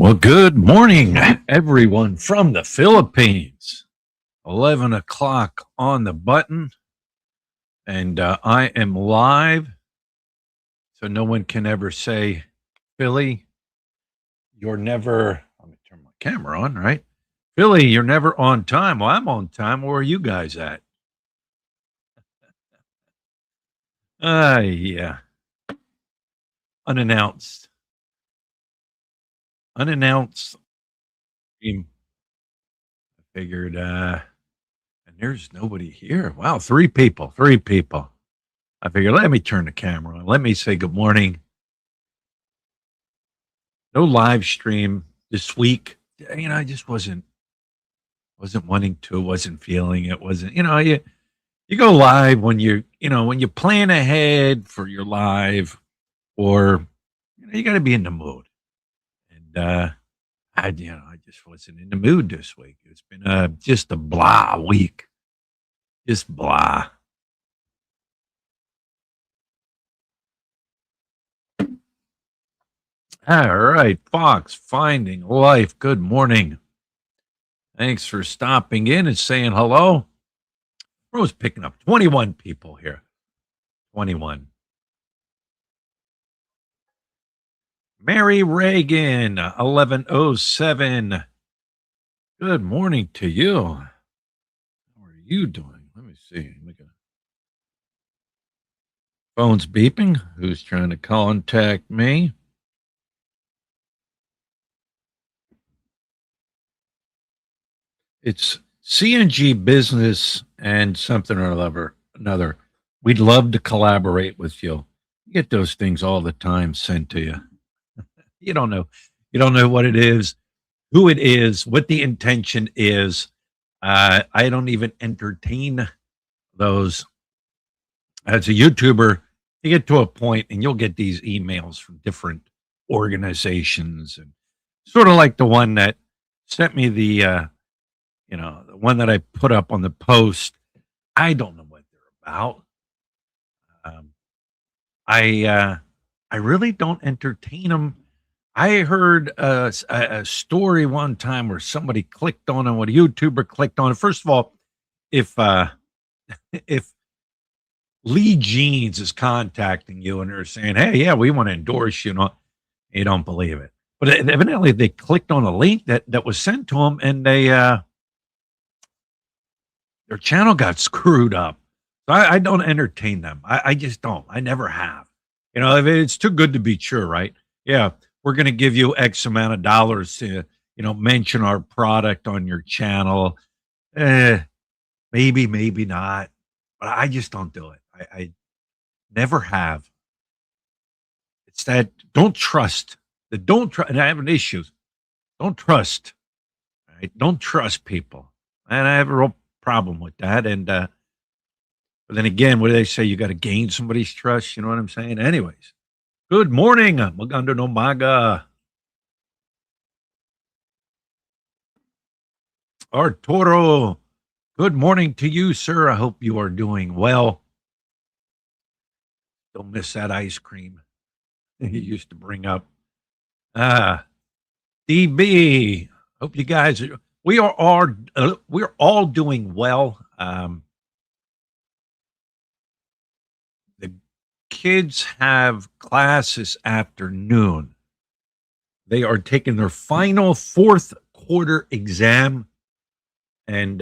Well, good morning, everyone from the Philippines. 11 o'clock on the button, and I am live, so no one can ever say, Philly, you're never, let me turn my camera on, right? Philly, you're never on time. Well, I'm on time. Where are you guys at? Yeah. Unannounced. Unannounced. I figured, and there's nobody here. Wow, three people. I figured, let me turn the camera on. Let me say good morning. No live stream this week. I just wasn't wanting to, wasn't feeling it, wasn't, you go live when when you plan ahead for your live, or you got to be in the mood. And I just wasn't in the mood this week. It's been just a blah week. Just blah. All right, Fox, Finding Life. Good morning. Thanks for stopping in and saying hello. Bro's picking up 21 people here. 21. Mary Reagan, 1107. Good morning to you. How are you doing? Let me see. Phone's beeping. Who's trying to contact me? It's CNG Business and something or another. We'd love to collaborate with you. You get those things all the time sent to you. You don't know. You don't know what it is, who it is, what the intention is. I don't even entertain those. As a YouTuber, you get to a point and you'll get these emails from different organizations, and sort of like the one that sent me the one that I put up on the post. I don't know what they're about. I really don't entertain them. I heard a story one time where somebody clicked on it, when a YouTuber clicked on it. First of all, if Lee Jeans is contacting you and they're saying, "Hey, yeah, we want to endorse you," you don't believe it. But evidently, they clicked on a link that was sent to them, and their channel got screwed up. So I don't entertain them. I just don't. I never have. If it's too good to be true, right? Yeah, we're going to give you X amount of dollars to, mention our product on your channel. Maybe, maybe not. But I just don't do it. I never have. It's that don't trust. And I have an issue. Don't trust. Right? Don't trust people. And I have a real problem with that. And but then again, what do they say? You got to gain somebody's trust. You know what I'm saying? Anyways, good morning, Maganda no Maga. Arturo, good morning to you, sir. I hope you are doing well. Don't miss that ice cream you used to bring up. DB, hope you guys we're all doing well. The kids have class this afternoon. They are taking their final fourth quarter exam, and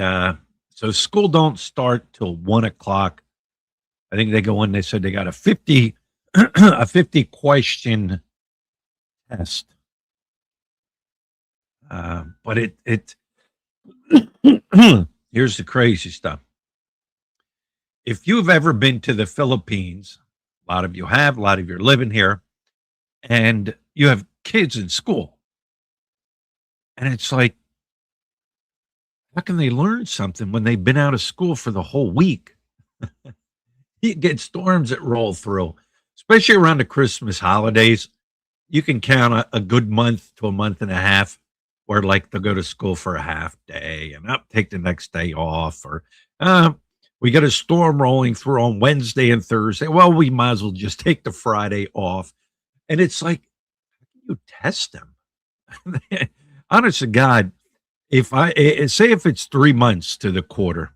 so school don't start till 1 o'clock. I think they go in. They said they got a 50 question test. But it here's the crazy stuff. If you've ever been to the Philippines, a lot of you have, a lot of you are living here, and you have kids in school, and it's like, how can they learn something when they've been out of school for the whole week? You get storms that roll through, especially around the Christmas holidays. You can count a good month to a month and a half where, like, they'll go to school for a half day and take the next day off, or we got a storm rolling through on Wednesday and Thursday. Well, we might as well just take the Friday off. And it's like, how can you test them? Honest to God, if say if it's 3 months to the quarter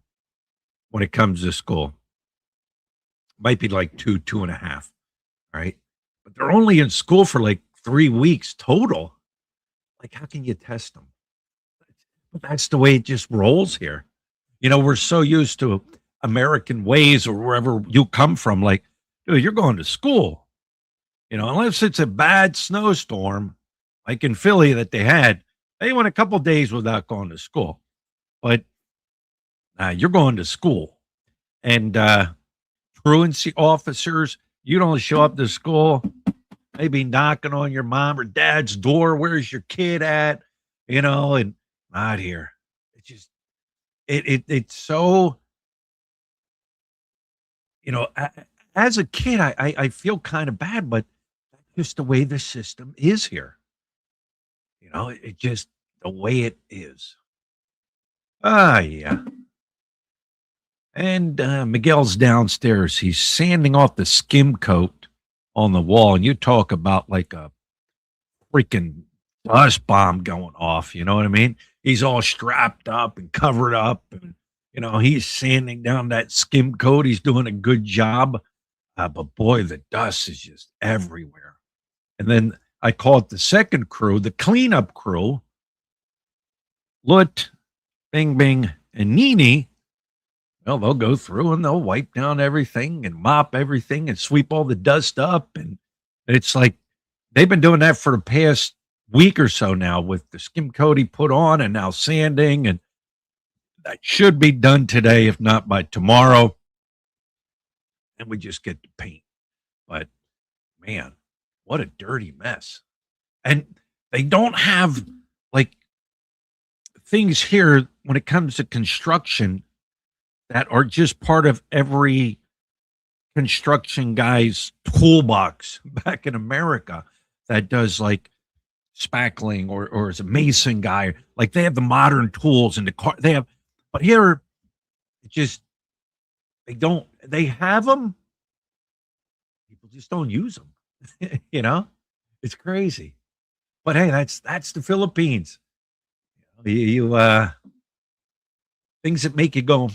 when it comes to school, might be like two and a half, right? But they're only in school for like 3 weeks total. Like, how can you test them? But that's the way it just rolls here. We're so used to American ways or wherever you come from. Like, dude, you're going to school, unless it's a bad snowstorm, like in Philly that they went a couple days without going to school. But you're going to school. And truancy officers, you don't show up to school, maybe knocking on your mom or dad's door. Where's your kid at? And not here. It's just, it's so, as a kid, I feel kind of bad, but that's just the way the system is here. It just the way it is. Yeah. And Miguel's downstairs. He's sanding off the skim coat on the wall. And you talk about like a freaking dust bomb going off. You know what I mean? He's all strapped up and covered up. And, he's sanding down that skim coat. He's doing a good job. But boy, the dust is just everywhere. And then I call it the second crew, the cleanup crew. Lut, Bing Bing, and Nini. Well, they'll go through and they'll wipe down everything and mop everything and sweep all the dust up. And it's like they've been doing that for the past week or so now with the skim coat he put on and now sanding. And that should be done today, if not by tomorrow. And we just get to paint. But man, what a dirty mess. And they don't have like things here when it comes to construction that are just part of every construction guy's toolbox back in America that does like spackling or is a mason guy. Like they have the modern tools in the car. But here it just, they have them. People just don't use them. It's crazy. But hey, that's the Philippines. Things that make you go,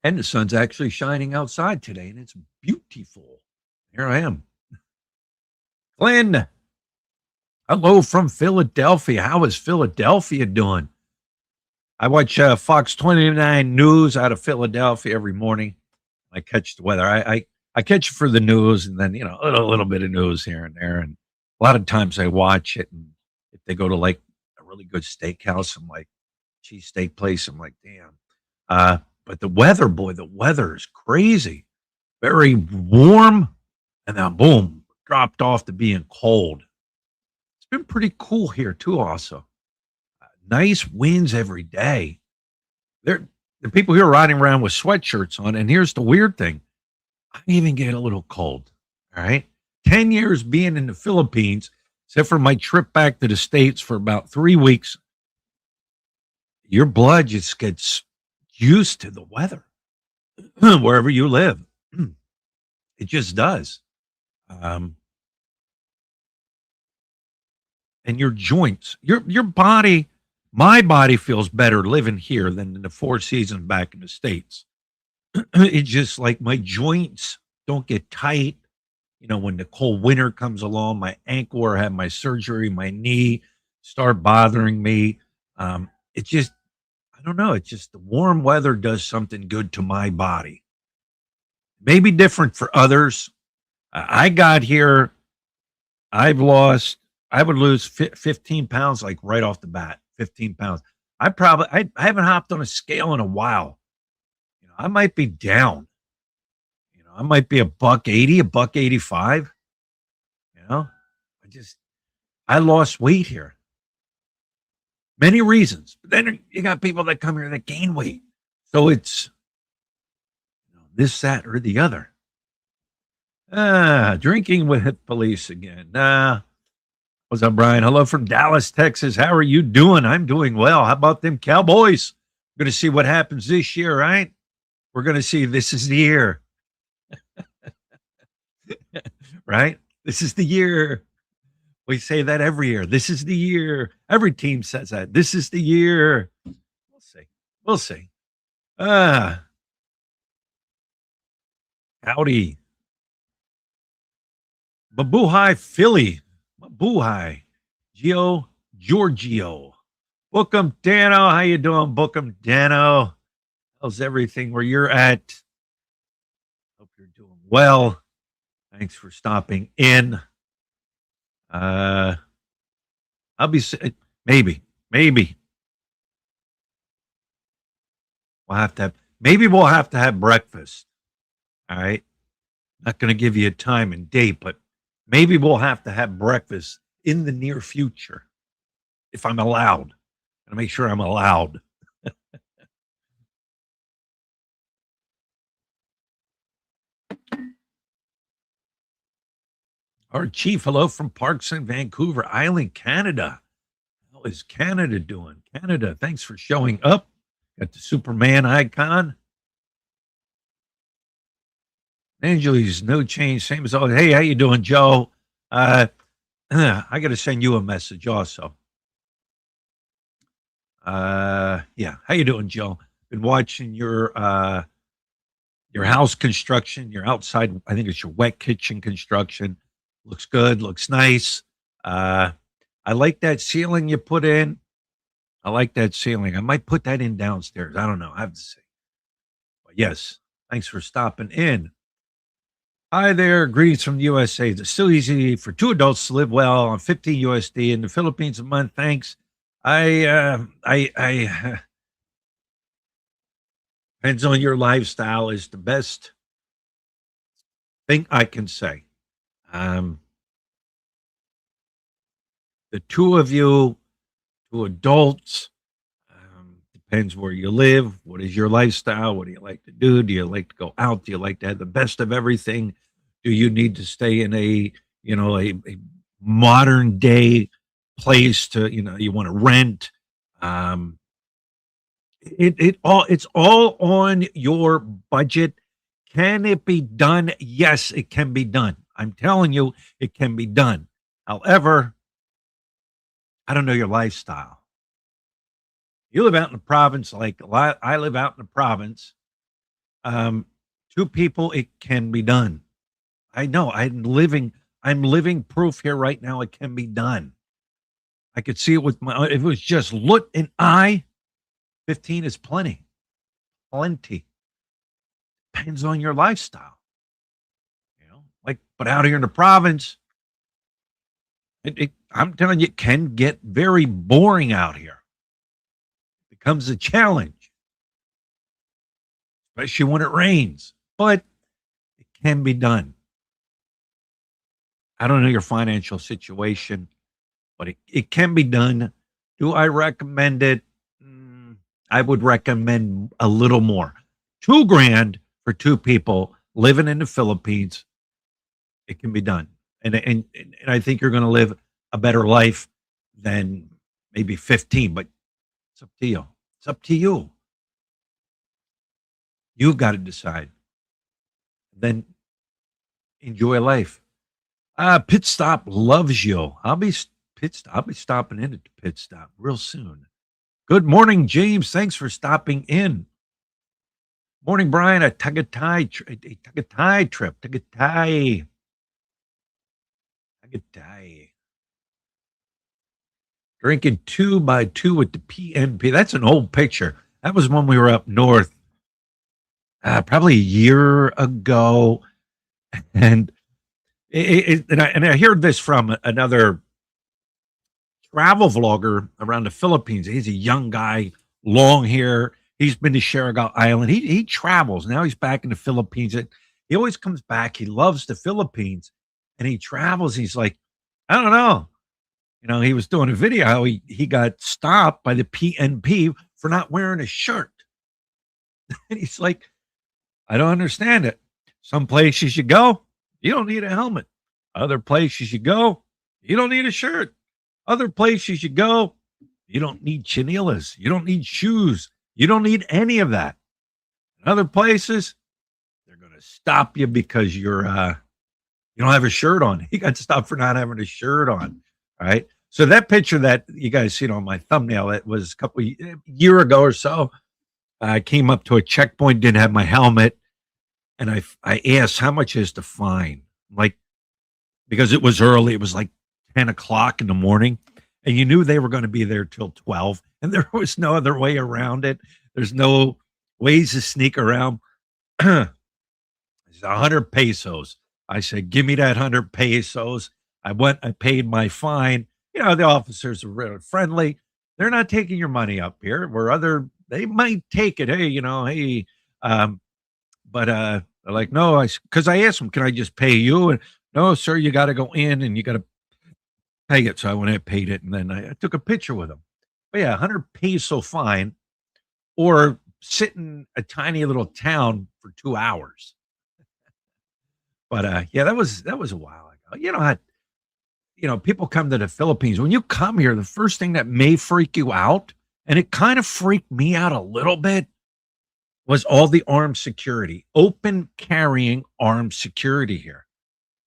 And the sun's actually shining outside today, and it's beautiful. Here I am. Glenn, hello from Philadelphia. How is Philadelphia doing? I watch Fox 29 News out of Philadelphia every morning. I catch the weather. I catch it for the news, and then, a little bit of news here and there. And a lot of times I watch it, and if they go to like a really good steakhouse, I'm like, cheesesteak place, I'm like, damn. But the weather is crazy. Very warm, and then boom, dropped off to being cold. It's been pretty cool here too, also. Nice winds every day. The people here are riding around with sweatshirts on, and here's the weird thing. I even get a little cold, all right? 10 years being in the Philippines, except for my trip back to the States for about 3 weeks, your blood just gets used to the weather wherever you live. It just does. And your joints, your body, my body feels better living here than in the Four Seasons back in the States. It's just like my joints don't get tight. When the cold winter comes along, my ankle or I had my surgery, my knee start bothering me. It just, I don't know. It's just the warm weather does something good to my body. Maybe different for others. I got here. I would lose 15 pounds, like right off the bat, 15 pounds. I haven't hopped on a scale in a while. I might be down. I might be $180, $185. I lost weight here. Many reasons. But then you got people that come here that gain weight. So it's this, that, or the other. Drinking with police again. What's up, Brian? Hello from Dallas, Texas. How are you doing? I'm doing well. How about them Cowboys? We're going to see what happens this year, right? We're going to see this is the year. Right? This is the year. We say that every year. This is the year. Every team says that. This is the year. We'll see. We'll see. Ah, howdy. Babuhi Philly. Babuhi. Gio Giorgio. Bookum Dano. How you doing, Bookum Dano? How's everything where you're at? Hope you're doing well. Thanks for stopping in. Uh, I'll be maybe we'll have to have breakfast. All right. Not going to give you a time and date, but maybe we'll have to have breakfast in the near future if I'm allowed. To make sure I'm allowed. Our chief, hello from Parks in Vancouver Island, Canada. How is Canada doing? Canada, thanks for showing up. Got the Superman icon. Angeles, no change, same as always. Hey, how you doing, Joe? I got to send you a message also. Yeah, how you doing, Joe? Been watching your house construction, your outside. I think it's your wet kitchen construction. Looks good. Looks nice. I like that ceiling you put in. I like that ceiling. I might put that in downstairs. I don't know. I have to see. But yes, thanks for stopping in. Hi there. Greetings from the USA. It's still easy for two adults to live well on 15 USD in the Philippines a month. Thanks. I depends on your lifestyle is the best thing I can say. The two of you, two adults, depends where you live. What is your lifestyle? What do you like to do? Do you like to go out? Do you like to have the best of everything? Do you need to stay in a modern day place to you want to rent? It's all on your budget. Can it be done? Yes, it can be done. I'm telling you, it can be done. However, I don't know your lifestyle. You live out in the province, like I live out in the province. Two people, it can be done. I know. I'm living proof here right now. It can be done. I could see it with my. If it was just look and eye, 15 is plenty. Plenty. Depends on your lifestyle. But out here in the province, I'm telling you, it can get very boring out here. It becomes a challenge, especially when it rains. But it can be done. I don't know your financial situation, but it can be done. Do I recommend it? I would recommend a little more. $2,000 for two people living in the Philippines. It can be done. And I think you're going to live a better life than maybe 15, but it's up to you. It's up to you. You've got to decide. Then enjoy life. Pit Stop loves you. I'll be stopping in at the Pit Stop real soon. Good morning, James. Thanks for stopping in. Morning, Brian. A Tagaytay trip. Tagaytay. Drinking 2x2 with the PNP. That's an old picture. That was when we were up north, probably a year ago. And I heard this from another travel vlogger around the Philippines. He's a young guy, long hair. He's been to Siargao Island. He travels. Now he's back in the Philippines. He always comes back. He loves the Philippines. And he travels. He's like, I don't know. He was doing a video how he got stopped by the PNP for not wearing a shirt. And he's like, I don't understand it. Some places you go, you don't need a helmet. Other places you go, you don't need a shirt. Other places you go, you don't need chinelas. You don't need shoes. You don't need any of that. In other places, they're going to stop you because you're You don't have a shirt on. He got stopped for not having a shirt on. All right. So that picture that you guys seen on my thumbnail, it was a couple year ago or so. I came up to a checkpoint, didn't have my helmet, and I asked how much is the fine, like because it was early. It was like 10 o'clock in the morning, and you knew they were going to be there till 12, and there was no other way around it. There's no ways to sneak around. It's 100 pesos. I said, give me that 100 pesos. I went, I paid my fine. The officers are really friendly. They're not taking your money up here where they might take it. Hey, hey, but they're like, no, because I asked them, can I just pay you? And no, sir, you got to go in and you got to pay it. So I went and paid it. And then I took a picture with them. But yeah, 100 peso fine or sit in a tiny little town for 2 hours. But yeah, that was a while ago. People come to the Philippines. When you come here, the first thing that may freak you out, and it kind of freaked me out a little bit, was all the armed security, open carrying armed security here.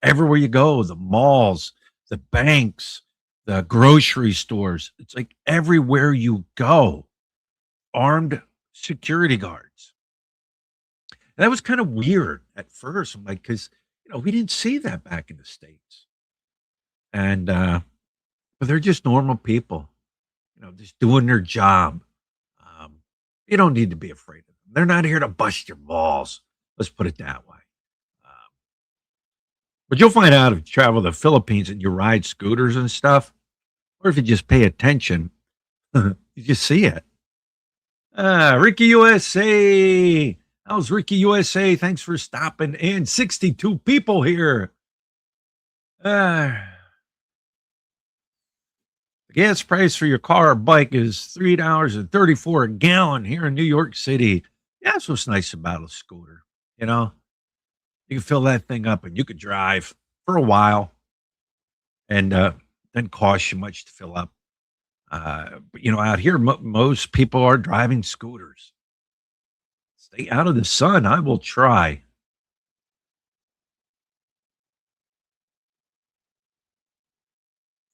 Everywhere you go, the malls, the banks, the grocery stores, it's like everywhere you go, armed security guards. And that was kind of weird at first. I'm like, because we didn't see that back in the States. And but they're just normal people, just doing their job. Um, you don't need to be afraid of them. They're not here to bust your balls. Let's put it that way. Um, but you'll find out if you travel to the Philippines and you ride scooters and stuff, or if you just pay attention, you just see it. Ricky USA. How's Ricky USA? Thanks for stopping in. 62 people here. The gas price for your car or bike is $3.34 a gallon here in New York City. Yeah, that's what's nice about a scooter. You can fill that thing up and you could drive for a while and then cost you much to fill up. But out here, most people are driving scooters. Stay out of the sun. I will try.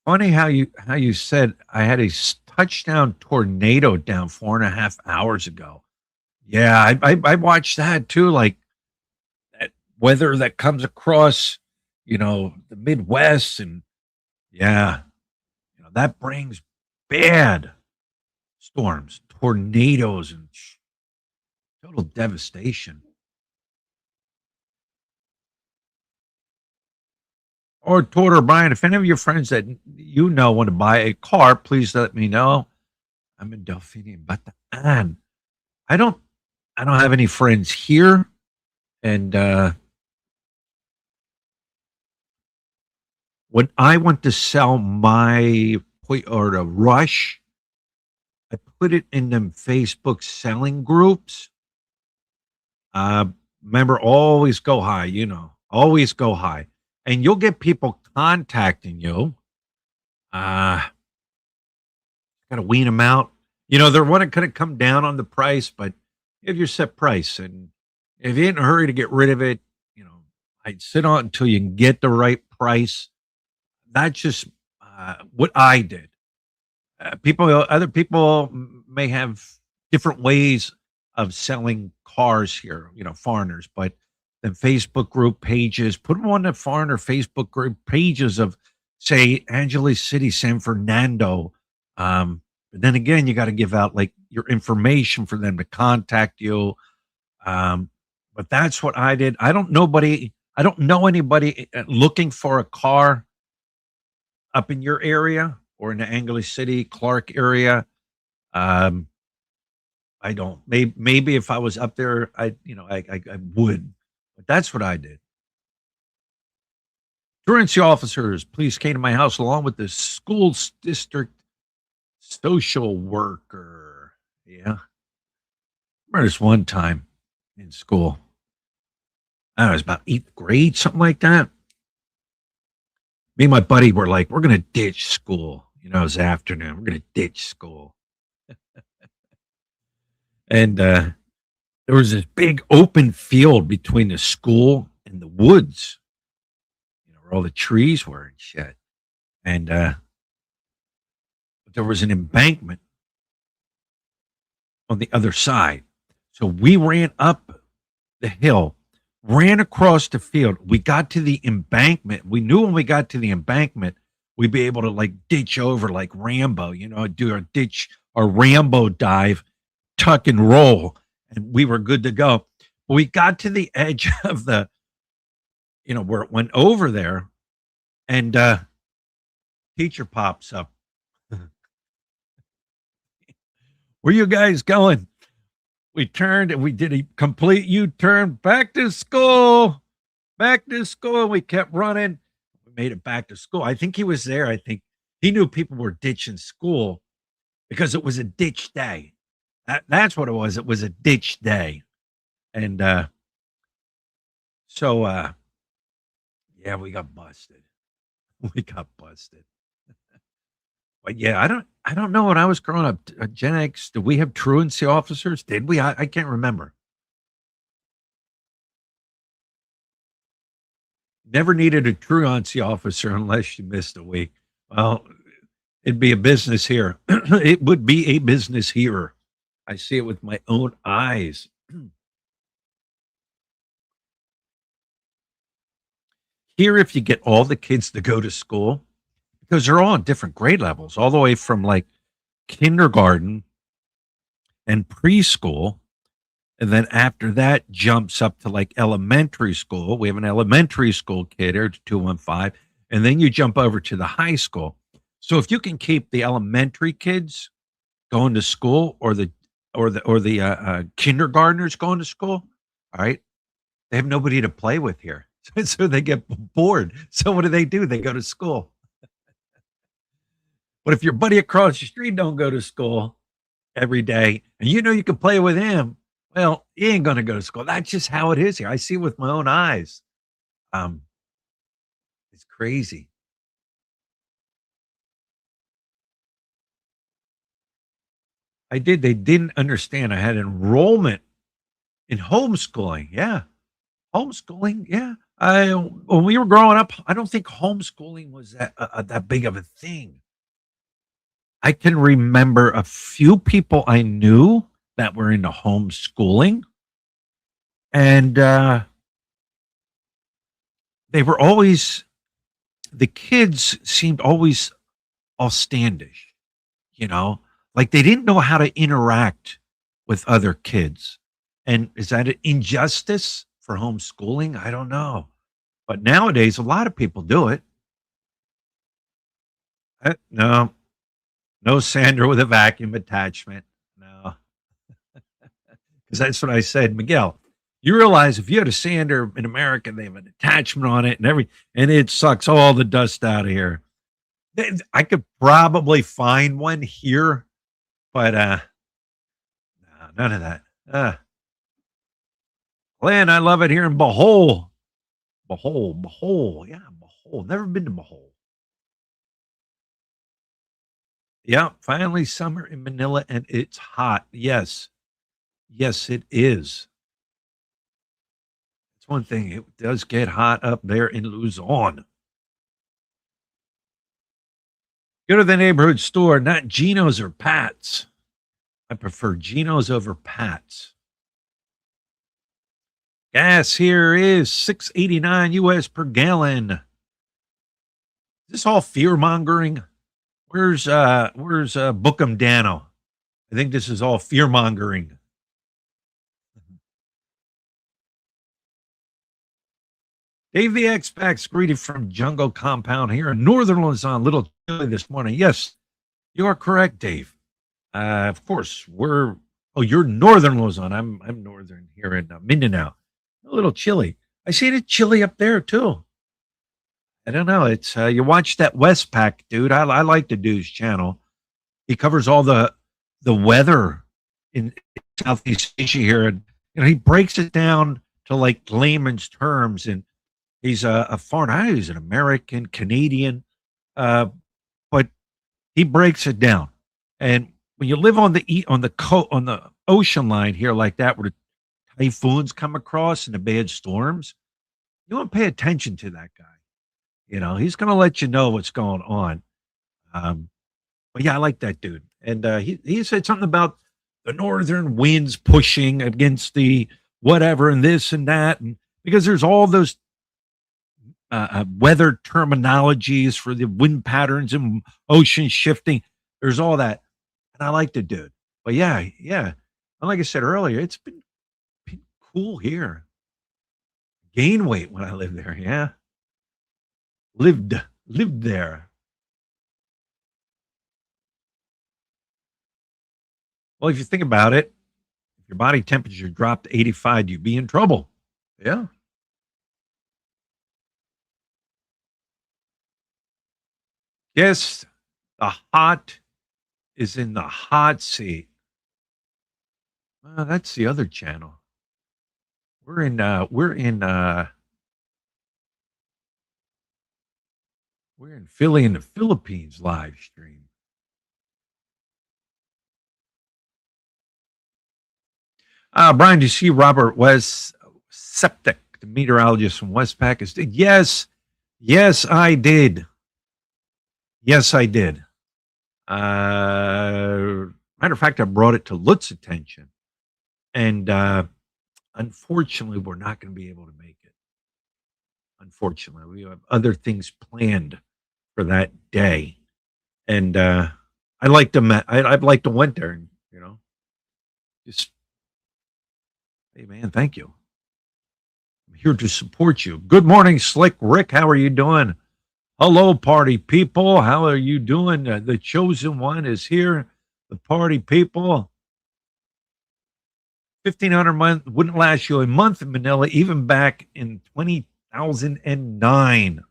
Funny how you said I had a touchdown tornado down 4.5 hours ago. Yeah, I watched that too. Like that weather that comes across, the Midwest, and yeah, that brings bad storms, tornadoes, and total devastation. Or Todd or Brian, if any of your friends that want to buy a car, please let me know. I'm in Delphinium, but I don't I don't have any friends here, and when I want to sell my Toyota Rush, I put it in them Facebook selling groups. Uh, Remember, always go high. Always go high, and you'll get people contacting you. Uh, Got to wean them out. They're want to kind of come down on the price, but you have your set price, and if you're in a hurry to get rid of it, I'd sit on until you can get the right price. That's just what I did. Other people may have different ways of selling cars here, foreigners, but the Facebook group pages, put them on the foreigner Facebook group pages of, say, Angeles City, San Fernando. But then again, you got to give out like your information for them to contact you. But that's what I did. I don't know anybody looking for a car up in your area or in the Angeles City, Clark area. Um, I don't. Maybe if I was up there, I would. But that's what I did. Truancy officers, please came to my house along with the school district social worker. Yeah. Remember this one time in school. I don't know, it was about 8th grade, something like that. Me and my buddy were like, we're going to ditch school. It was afternoon. We're going to ditch school. And there was this big open field between the school and the woods. where all the trees were and shit. And there was an embankment on the other side. So we ran up the hill, ran across the field. We got to the embankment. We knew when we got to the embankment, we'd be able to like ditch over like Rambo, do our ditch, our Rambo dive, tuck and roll, and we were good to go. But we got to the edge of the, where it went over there, and teacher pops up. Where you guys going? We turned and we did a complete U-turn back to school. Back to school. We kept running. We made it back to school. I think he was there. I think he knew people were ditching school because it was a ditch day. That's what it was. It was a ditch day. And so yeah, we got busted. We got busted. But yeah, I don't know when I was growing up, Gen X, did we have truancy officers? Did we? I can't remember. Never needed a truancy officer unless you missed a week. Well, it'd be a business here. It would be a business here. I see it with my own eyes. Here, if you get all the kids to go to school, because they're all on different grade levels, all the way from like kindergarten and preschool. And then after that jumps up to like elementary school. We have an elementary school kid here, 215. And then you jump over to the high school. So if you can keep the elementary kids going to school or the kindergartners going to school, all right, they have nobody to play with here. So they get bored. So what do? They go to school. But if your buddy across the street don't go to school every day and you can play with him, well, he ain't going to go to school. That's just how it is here. I see it with my own eyes. It's crazy. I did. They didn't understand. I had enrollment in homeschooling. Yeah. Homeschooling. Yeah. When we were growing up, I don't think homeschooling was that big of a thing. I can remember a few people I knew that were into homeschooling, and they were always, the kids seemed always outstandish, like they didn't know how to interact with other kids. And is that an injustice for homeschooling? I don't know. But nowadays, a lot of people do it. No, no sander with a vacuum attachment. No, because that's what I said, Miguel. You realize if you had a sander in America, they have an attachment on it and it sucks all the dust out of here. I could probably find one here, but no, none of that. Glenn, I love it here in Bohol. Bohol. Yeah, Bohol. Never been to Bohol. Yeah, finally summer in Manila and it's hot. Yes. Yes, it is. It's one thing. It does get hot up there in Luzon. Go to the neighborhood store, not Geno's or Pat's. I prefer Geno's over Pat's. Gas here is $6.89 US per gallon. Is this all fear mongering? Where's Bookham Dano? I think this is all fear mongering. Dave the X-Pax greeted from Jungle Compound here in Northern Luzon. Little chilly this morning. Yes, you are correct, Dave. Of course, you're Northern Luzon. I'm Northern here in Mindanao. A little chilly. I see it chilly up there too. I don't know. It's you watch that Westpac dude. I like the dude's channel. He covers all the weather in Southeast Asia here, and he breaks it down to like layman's terms. And he's a foreign. He's an American, Canadian, but he breaks it down. And when you live on the ocean line here like that, where the typhoons come across and the bad storms, you want to pay attention to that guy. He's going to let you know what's going on. Um, but yeah, I like that dude. And he said something about the northern winds pushing against the whatever and this and that. And because there's all those weather terminologies for the wind patterns and ocean shifting. There's all that. And I like the dude. But yeah, yeah. And like I said earlier, been cool here. Gain weight when I lived there. Yeah. Lived lived there. Well, if you think about it, if your body temperature dropped to 85, you'd be in trouble. Yeah. Yes, the hot is in the hot seat. Well, that's the other channel. We're in Philly in the Philippines live stream. Brian, do you see Robert West Septic, the meteorologist from West Pakistan? Yes, yes, I did. Yes, I did. Matter of fact, I brought it to Lutz's attention, and unfortunately, we're not going to be able to make it. Unfortunately, we have other things planned for that day, and I like to. I'd like to went there, and just hey, man, thank you. I'm here to support you. Good morning, Slick Rick. How are you doing? Hello, party people. How are you doing? The chosen one is here. The party people. 1,500 a month wouldn't last you a month in Manila, even back in 2009.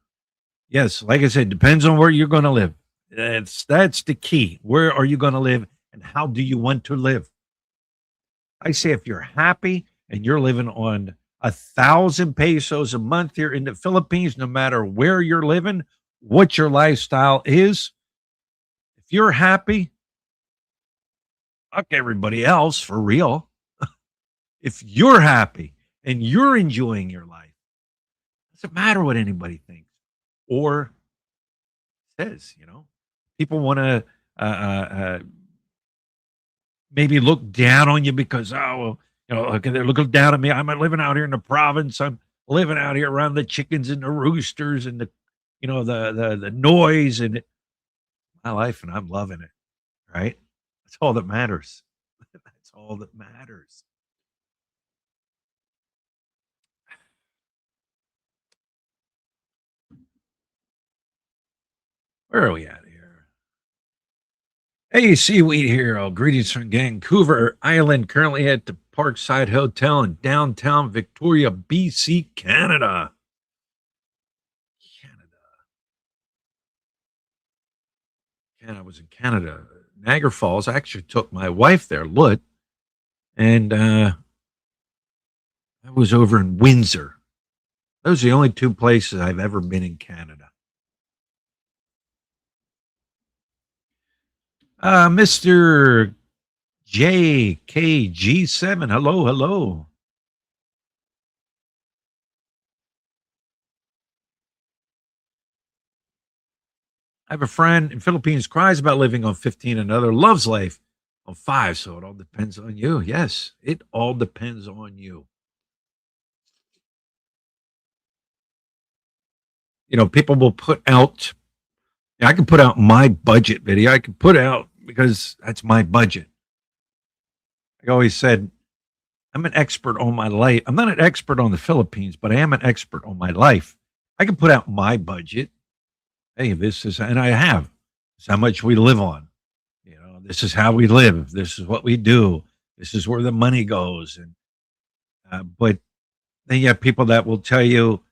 Yes, like I said, depends on where you're going to live. That's the key. Where are you going to live, and how do you want to live? I say if you're happy and you're living on 1,000 pesos a month here in the Philippines, no matter where you're living, what your lifestyle is, if you're happy, fuck everybody else for real. If you're happy and you're enjoying your life, it doesn't matter what anybody thinks or says. People want to maybe look down on you because, oh, well, okay, they're looking down at me. I'm living out here in the province. I'm living out here around the chickens and the roosters and the noise and my life, and I'm loving it. Right? That's all that matters. That's all that matters. Where are we at here? Hey, Seaweed Hero. Greetings from Vancouver Island, currently at the Parkside Hotel in downtown Victoria, BC, Canada. Canada. I was in Canada. Niagara Falls. I actually took my wife there, Lut, and I was over in Windsor. Those are the only two places I've ever been in Canada. Mr. JKG7. Hello, hello. I have a friend in Philippines cries about living on 15, another loves life on 5. So it all depends on you. Yes, it all depends on you. People will put out, I can put out my budget video. I can put out because that's my budget. I always said, I'm an expert on my life. I'm not an expert on the Philippines, but I am an expert on my life. I can put out my budget. Hey, this is, and I have, this is how much we live on. This is how we live. This is what we do. This is where the money goes. And but then you have people that will tell you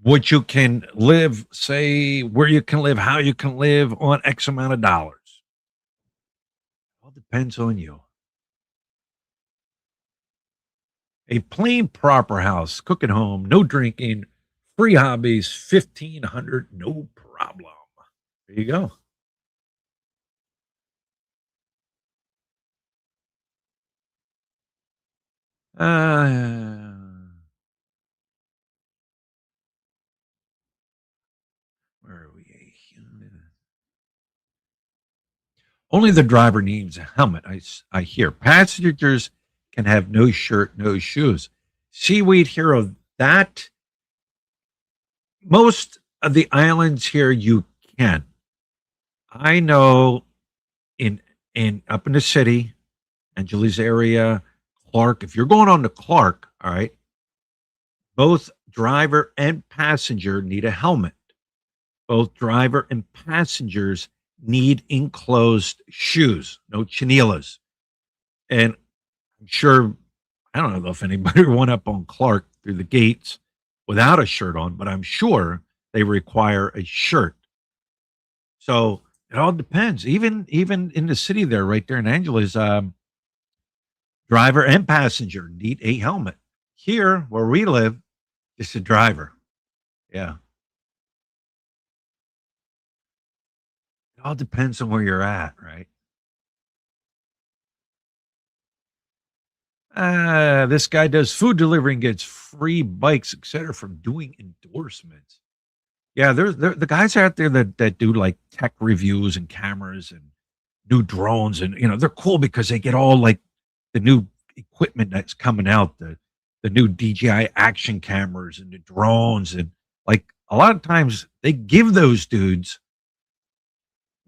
what you can live, say where you can live, how you can live on X amount of dollars. All depends on you. A plain proper house, cook at home, no drinking, free hobbies, 1,500, no problem. There you go. Uh, Only the driver needs a helmet. I hear passengers can have no shirt, no shoes. Seaweed hero, that most of the islands here you can. I know in up in the city, Angeles area, Clark. If you're going on to Clark, all right, both driver and passenger need a helmet. Both driver and passengers need enclosed shoes, no chinelas. And I'm sure, I don't know if anybody went up on Clark through the gates without a shirt on, but I'm sure they require a shirt. So it all depends. Even in the city there, right there in Angeles, driver and passenger need a helmet. Here, where we live, just a driver. Yeah. It all depends on where you're at, right? This guy does food delivery and gets free bikes, etc., from doing endorsements. Yeah, there's the guys out there that do like tech reviews and cameras and new drones, and they're cool because they get all like the new equipment that's coming out, the new DJI action cameras and the drones, and like a lot of times they give those dudes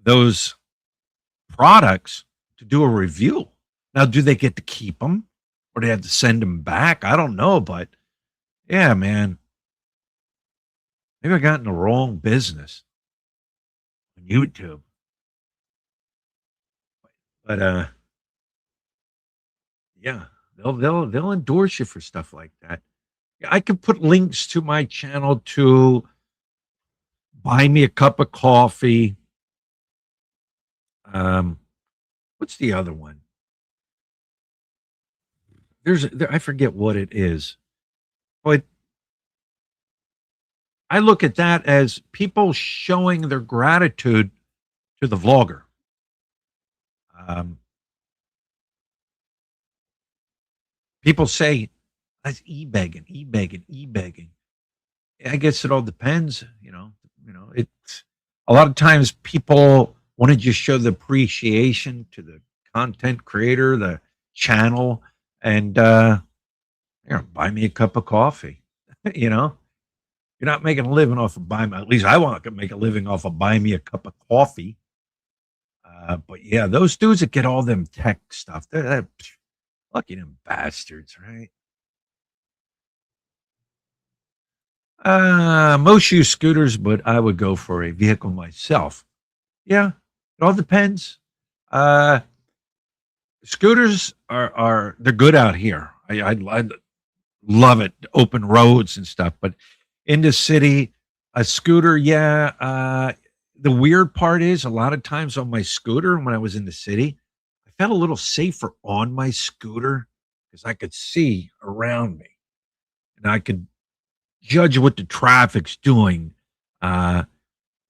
those products to do a review. Now, do they get to keep them or they have to send them back? I don't know, but yeah, man, maybe I got in the wrong business on YouTube. But yeah, they'll endorse you for stuff like that. Yeah, I can put links to my channel to buy me a cup of coffee. Um, what's the other one? I forget what it is, but I look at that as people showing their gratitude to the vlogger. Um, People say that's e-begging, e-begging, e-begging. I guess it all depends, it's a lot of times people want to just show the appreciation to the content creator, the channel, and buy me a cup of coffee. you know, you're not making a living off of buying. At least I want to make a living off of buying me a cup of coffee. But yeah, those dudes that get all them tech stuff, they're lucky them bastards, right? Most use scooters, but I would go for a vehicle myself. Yeah, it all depends. Uh, Scooters are they're good out here. I love it, open roads and stuff. But in the city, a scooter, yeah. The weird part is a lot of times on my scooter when I was in the city, I felt a little safer on my scooter because I could see around me and I could judge what the traffic's doing. Uh,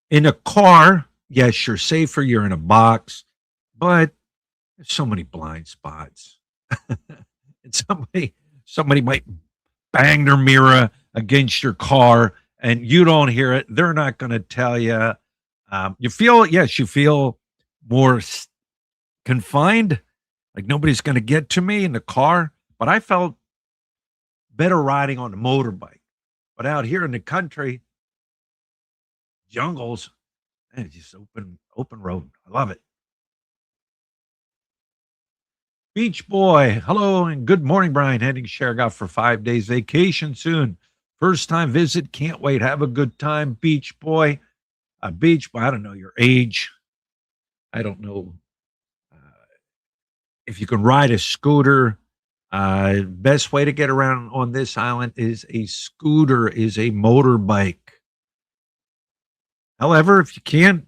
in a car, yes, you're safer. You're in a box, but there's so many blind spots, and somebody might bang their mirror against your car, and you don't hear it. They're not going to tell you. You feel yes, you feel more confined, like nobody's going to get to me in the car. But I felt better riding on a motorbike. But out here in the country, jungles, and it's just open road. I love it. Beach Boy, hello and good morning, Brian. Heading Shergoff for 5 days vacation soon. First time visit, can't wait. Have a good time, Beach Boy. Beach Boy, I don't know your age. I don't know if you can ride a scooter. Best way to get around on this island is a scooter, is a motorbike. However, if you can't,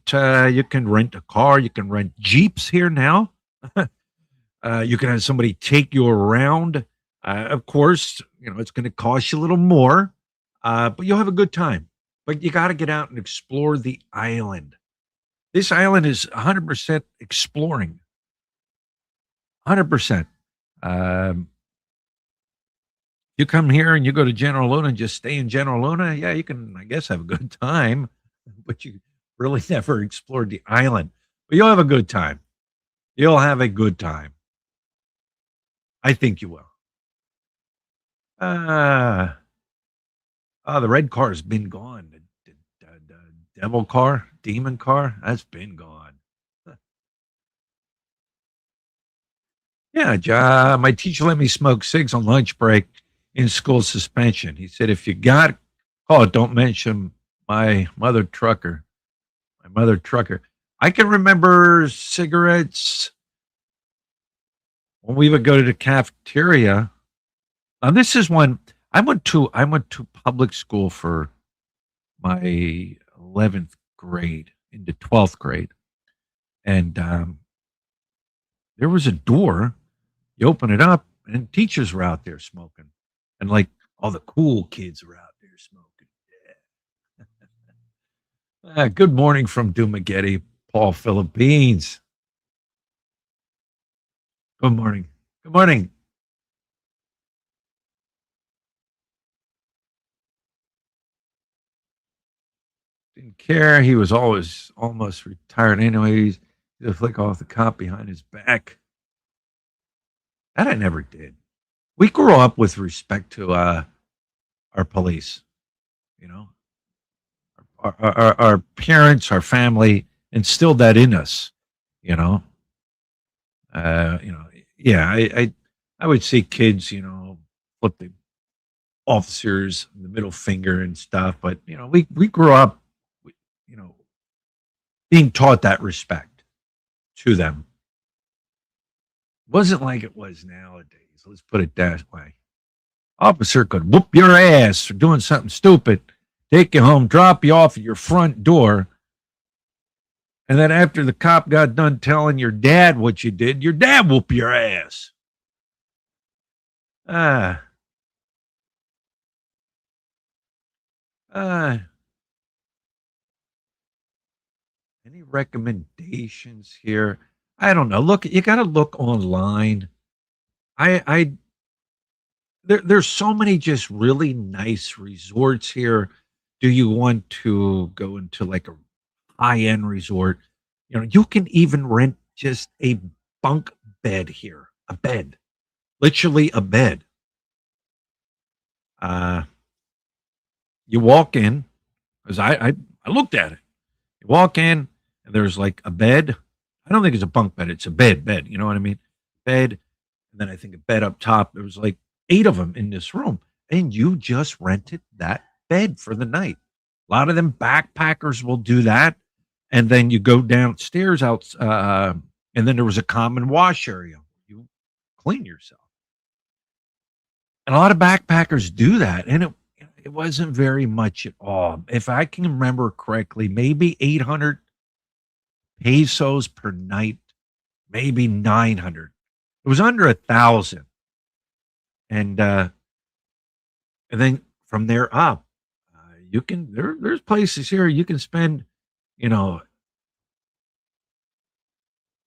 you can rent a car. You can rent Jeeps here now. You can have somebody take you around. Of course, it's going to cost you a little more, but you'll have a good time. But you got to get out and explore the island. This island is 100% exploring. 100%. You come here and you go to General Luna and just stay in General Luna, yeah, you can, I guess, have a good time, but you really never explored the island. But you'll have a good time. You'll have a good time. I think you will. Uh, the red car's been gone. The devil car, demon car, that's been gone. Yeah, my teacher let me smoke cigs on lunch break in school suspension. He said, if you got caught, don't mention my mother trucker. My mother trucker. I can remember cigarettes when we would go to the cafeteria. This is when I went to public school for my 11th grade into 12th grade, and there was a door. You open it up, and teachers were out there smoking, and like all the cool kids were out there smoking. Yeah. Good morning from Dumaguete, Paul, Philippines. Good morning. Good morning. Didn't care. He was always almost retired anyways. He'd flick off the cop behind his back. That I never did. We grew up with respect to our police, you know, our parents, our family instilled that in us, you know. You know, yeah, I would see kids, flip the officers the middle finger and stuff, but we grew up, you know, being taught that respect to them. Wasn't like it was nowadays. Let's put it that way. Officer could whoop your ass for doing something stupid, take you home, drop you off at your front door, and then after the cop got done telling your dad what you did, your dad whoop your ass. Ah, uh, any recommendations here? I don't know. Look, you got to look online. I there's so many just really nice resorts here. Do you want to go into like a high end resort? You can even rent just a bunk bed here, a bed, literally a bed. Uh, you walk in, because I looked at it. You walk in, and there's like a bed. I don't think it's a bunk bed. It's a bed. You know what I mean? Bed. And then I think a bed up top. There was like 8 of them in this room. And you just rented that bed for the night. A lot of them backpackers will do that. And then you go downstairs out, and then there was a common wash area. You clean yourself. And a lot of backpackers do that. And it wasn't very much at all. If I can remember correctly, maybe 800 pesos per night, maybe 900. It was under 1,000. And then from there up, you can there's places here you can spend, you know,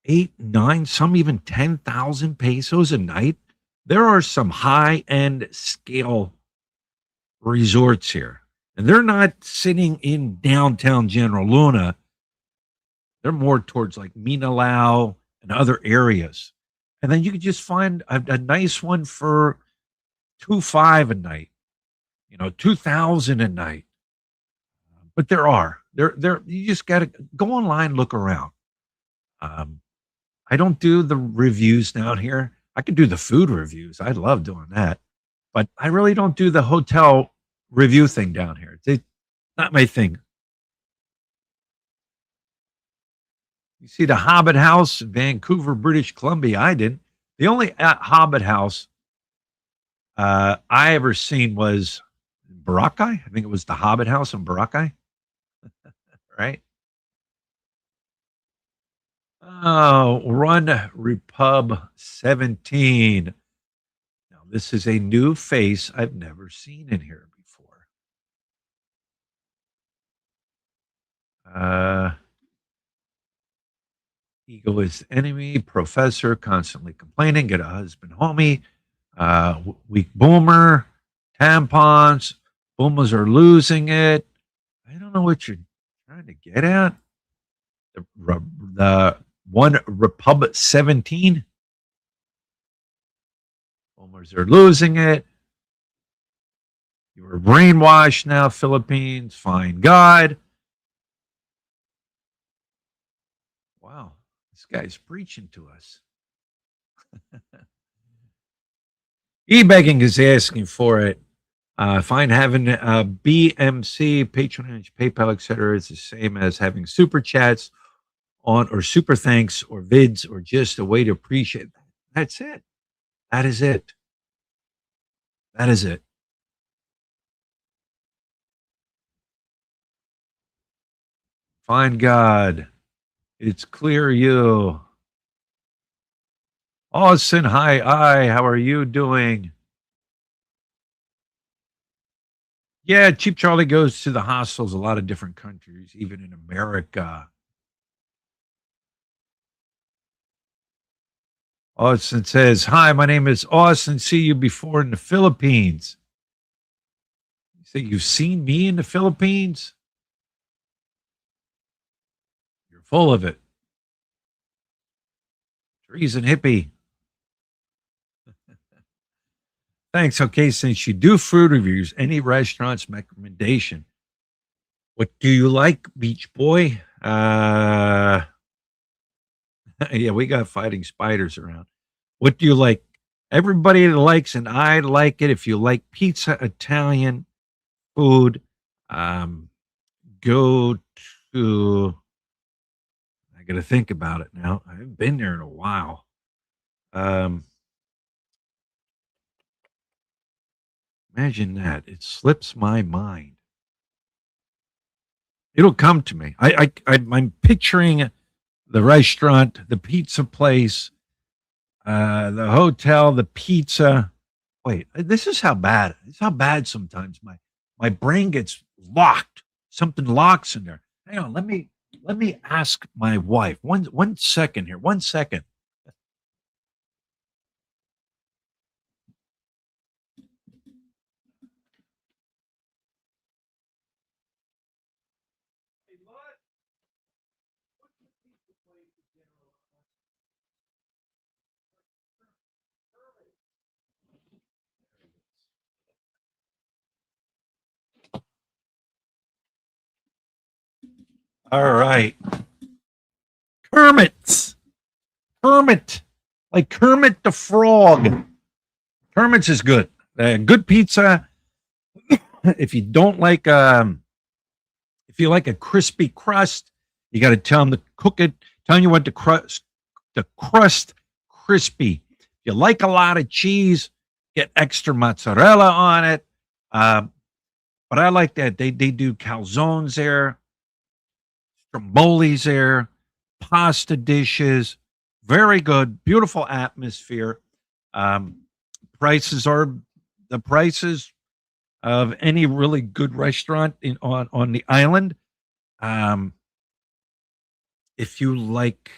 8, 9, some even 10,000 pesos a night. There are some high end scale resorts here, and they're not sitting in downtown General Luna. They're more towards like Minalao and other areas. And then you could just find a nice one for 2.5 a night, 2,000 a night. But there you just got to go online, look around. Um, I don't do the reviews down here. I could do the food reviews. I love doing that, but I really don't do the hotel review thing down here. It's not my thing. You see the Hobbit House in Vancouver, British Columbia. I didn't. The only Hobbit House I ever seen was Boracay. I think it was the Hobbit House in Boracay, right? Oh, Run Repub 17. Now, this is a new face I've never seen in here before. Uh, Ego is enemy, professor, constantly complaining, get a husband, homie, weak boomer, tampons, boomers are losing it. I don't know what you're trying to get at. The One Republic 17. Boomers are losing it. You were brainwashed now, Philippines. Fine God. Wow, this guy's preaching to us. E-begging is asking for it. Find having BMC, patronage, PayPal, etc. is the same as having super chats on or super thanks or vids or just a way to appreciate that. That's it. That is it. That is it. Find God. It's clear you. Austin, hi. How are you doing? Yeah, Cheap Charlie goes to the hostels a lot of different countries, even in America. Austin says, hi, my name is Austin. See you before in the Philippines. You say you've seen me in the Philippines? You're full of it. Trees and hippie. Thanks. Okay, since you do food reviews, any restaurants recommendation? What do you like, Beach Boy? Yeah, we got fighting spiders around. What do you like? Everybody likes, and I like it. If you like pizza, Italian food, go to. I got to think about it now. I haven't been there in a while. Imagine that. It slips my mind. It'll come to me. I'm picturing the restaurant, the pizza place, the hotel, the pizza. Wait, this is how bad. This is how bad sometimes my brain gets locked. Something locks in there. Hang on, let me ask my wife. One second here. 1 second. All right. Kermit's. Kermit. Like Kermit the Frog. Kermit's is good. Good pizza. If you don't like if you like a crispy crust, you got to tell them to cook it. Tell them you want the crust crispy. If you like a lot of cheese, get extra mozzarella on it. But I like that they do calzones there, strombolis there, pasta dishes. Very good, beautiful atmosphere. Um, prices are the prices of any really good restaurant on the island. Um, if you like,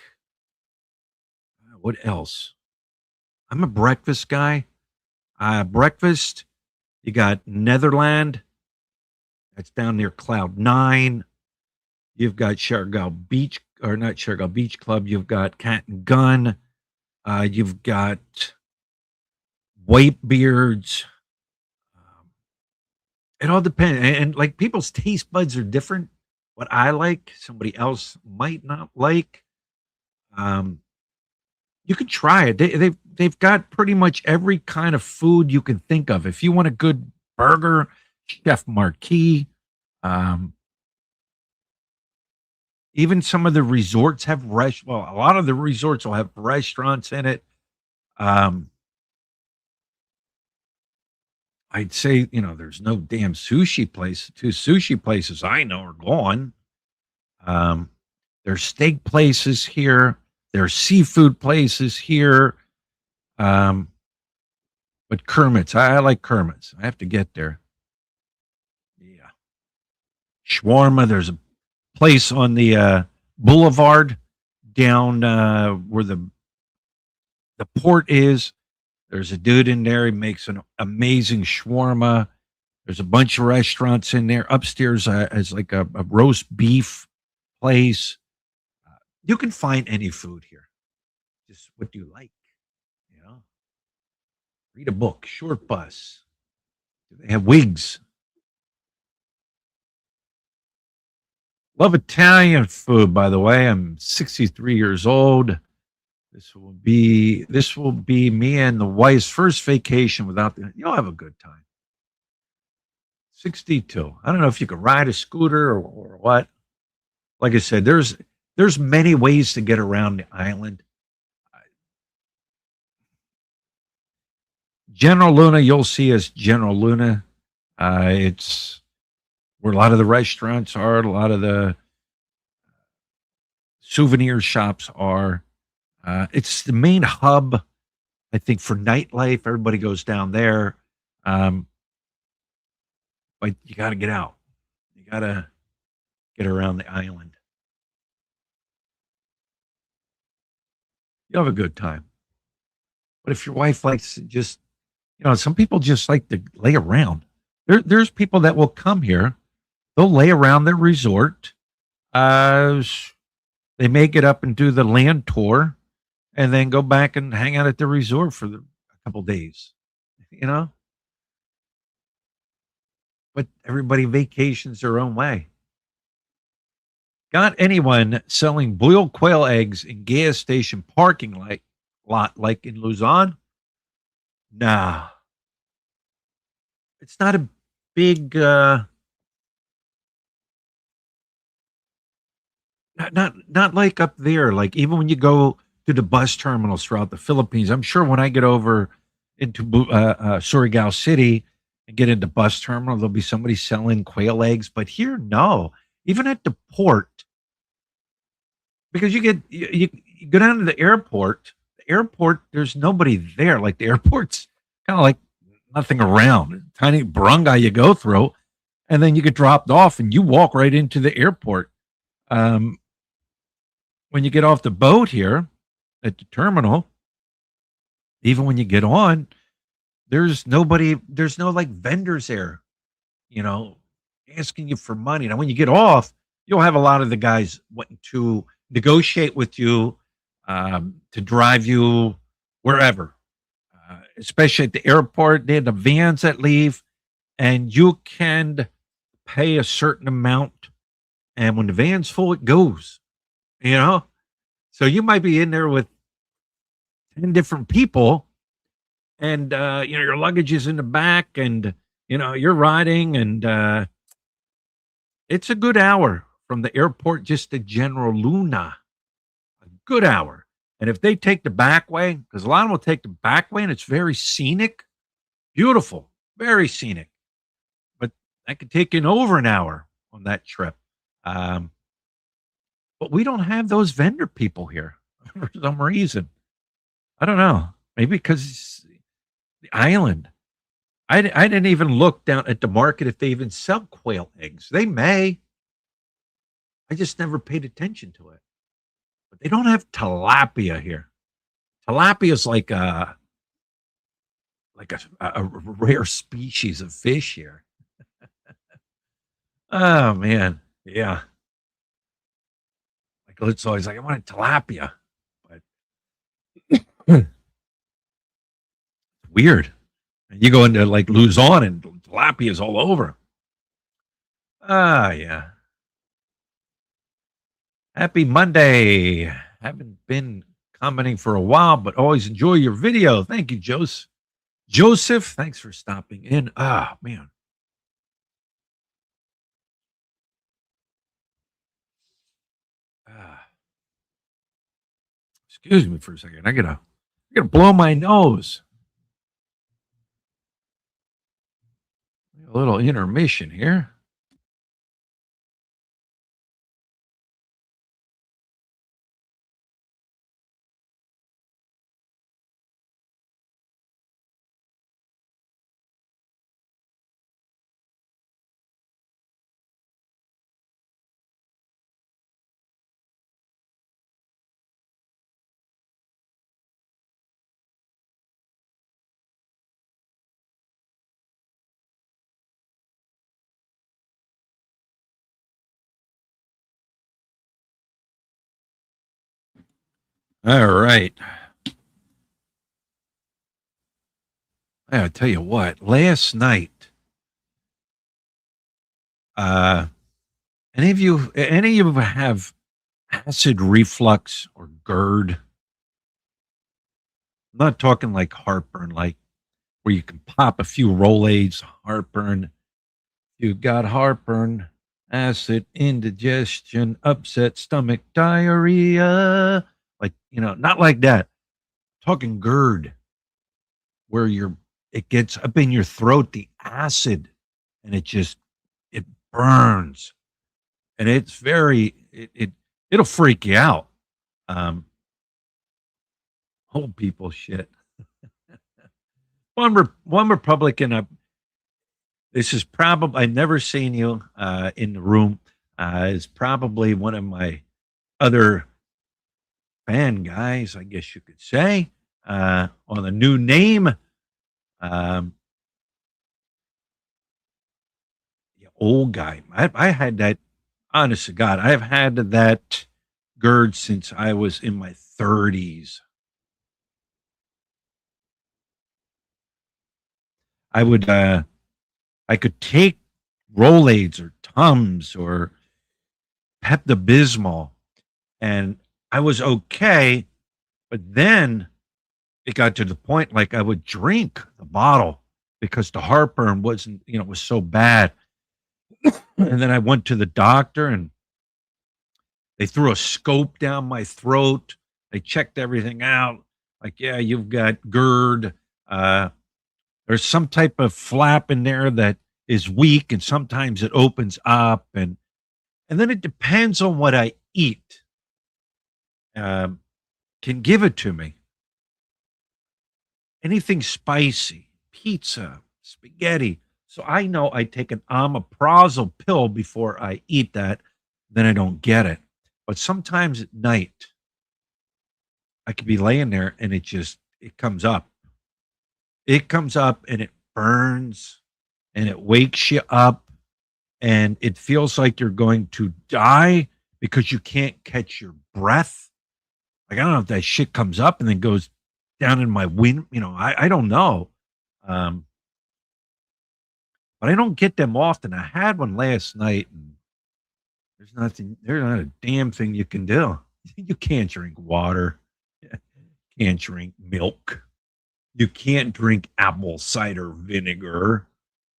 what else? I'm a breakfast guy. Breakfast, you got Netherland. That's down near Cloud 9. You've got Siargao Beach, or not Siargao Beach Club. You've got Cat and Gun. You've got Whitebeards. It all depends. And like people's taste buds are different. What I like, somebody else might not like. You could try it. They've got pretty much every kind of food you can think of. If you want a good burger, Chef Marquis. Even some of the resorts have well, a lot of the resorts will have restaurants in it. I'd say, there's no damn sushi place. 2 sushi places I know are gone. There's steak places here. There's seafood places here. But Kermit's, I like Kermit's. I have to get there. Yeah. Shawarma, there's a place on the boulevard down where the port is. There's a dude in there. He makes an amazing shawarma. There's a bunch of restaurants in there. Upstairs is like a roast beef place. You can find any food here. Just what do you like? You know, read a book, short bus. They have wigs. Love Italian food, by the way. I'm 63 years old. This will be me and the wife's first vacation without the. You'll have a good time. 62. I don't know if you can ride a scooter or what. Like I said, there's many ways to get around the island. General Luna, you'll see us General Luna. It's where a lot of the restaurants are, a lot of the souvenir shops are. It's the main hub, I think, for nightlife. Everybody goes down there, um, but you got to get out. You got to get around the island. You'll have a good time. But if your wife likes to just, some people just like to lay around. There's people that will come here. They'll lay around their resort. Uh, they may get up and do the land tour, and then go back and hang out at the resort for a couple days. You know, but everybody vacations their own way. Got anyone selling boiled quail eggs in gas station parking lot like in Luzon? Nah, it's not a big. Not like up there. Like even when you go to the bus terminals throughout the Philippines, I'm sure when I get over into Surigao City and get into bus terminal, there'll be somebody selling quail eggs. But here, no. Even at the port, because you go down to the airport. The airport, there's nobody there. Like the airport's kind of like nothing around. Tiny barangay you go through, and then you get dropped off, and you walk right into the airport. Um, when you get off the boat here at the terminal, even when you get on, there's nobody, there's no like vendors there, you know, asking you for money. Now, when you get off, you'll have a lot of the guys wanting to negotiate with you to drive you wherever, especially at the airport. They have the vans that leave, and you can pay a certain amount. And when the van's full, it goes, you know? So you might be in there with 10 different people, and your luggage is in the back, and you're riding, and it's a good hour from the airport just to General Luna. A good hour. And if they take the back way, because a lot of them will take the back way, and it's very scenic, beautiful, very scenic, but that could take in over an hour on that trip. um, but we don't have those vendor people here for some reason. I don't know. Maybe because the island. I didn't even look down at the market if they even sell quail eggs. They may. I just never paid attention to it. But they don't have tilapia here. Tilapia is like a rare species of fish here. Oh man, yeah. Like it's always like I want tilapia, but it's weird. And you go into like Luzon and tilapia is all over. Ah, yeah. Happy Monday. Haven't been commenting for a while, but always enjoy your video. Thank you, Joseph. Joseph, thanks for stopping in. Ah, man. Ah, excuse me for a second. I gotta blow my nose. A little intermission here. All right. I gotta tell you what, last night, uh, any of you have acid reflux or GERD? I'm not talking like heartburn, like where you can pop a few Rolaids, heartburn. You got heartburn, acid indigestion, upset stomach, diarrhea. Like, not like that. Talking GERD, where it gets up in your throat, the acid, and it burns. And it's it'll freak you out. Um, Old people shit. One Republican. This is probably I've never seen you in the room. Is probably one of my other fan guys, I guess you could say, on the new name. Um, the old guy. I had that. Honest to God, I've had that GERD since I was in my 30s. I would I could take Rolaids or Tums or Pepto Bismol, and I was okay. But then it got to the point like I would drink the bottle because the heartburn wasn't, was so bad. And then I went to the doctor and they threw a scope down my throat. They checked everything out. Like, yeah, you've got GERD. Uh, there's some type of flap in there that is weak, and sometimes it opens up, and then it depends on what I eat. Um, can give it to me. Anything spicy, pizza, spaghetti. So I know I take an omeprazole pill before I eat that, then I don't get it. But sometimes at night, I could be laying there and it comes up. It comes up and it burns and it wakes you up and it feels like you're going to die because you can't catch your breath. Like, I don't know if that shit comes up and then goes down in my wind. I don't know. Um, but I don't get them often. I had one last night and there's not a damn thing you can do. You can't drink water. Can't drink milk. You can't drink apple cider vinegar.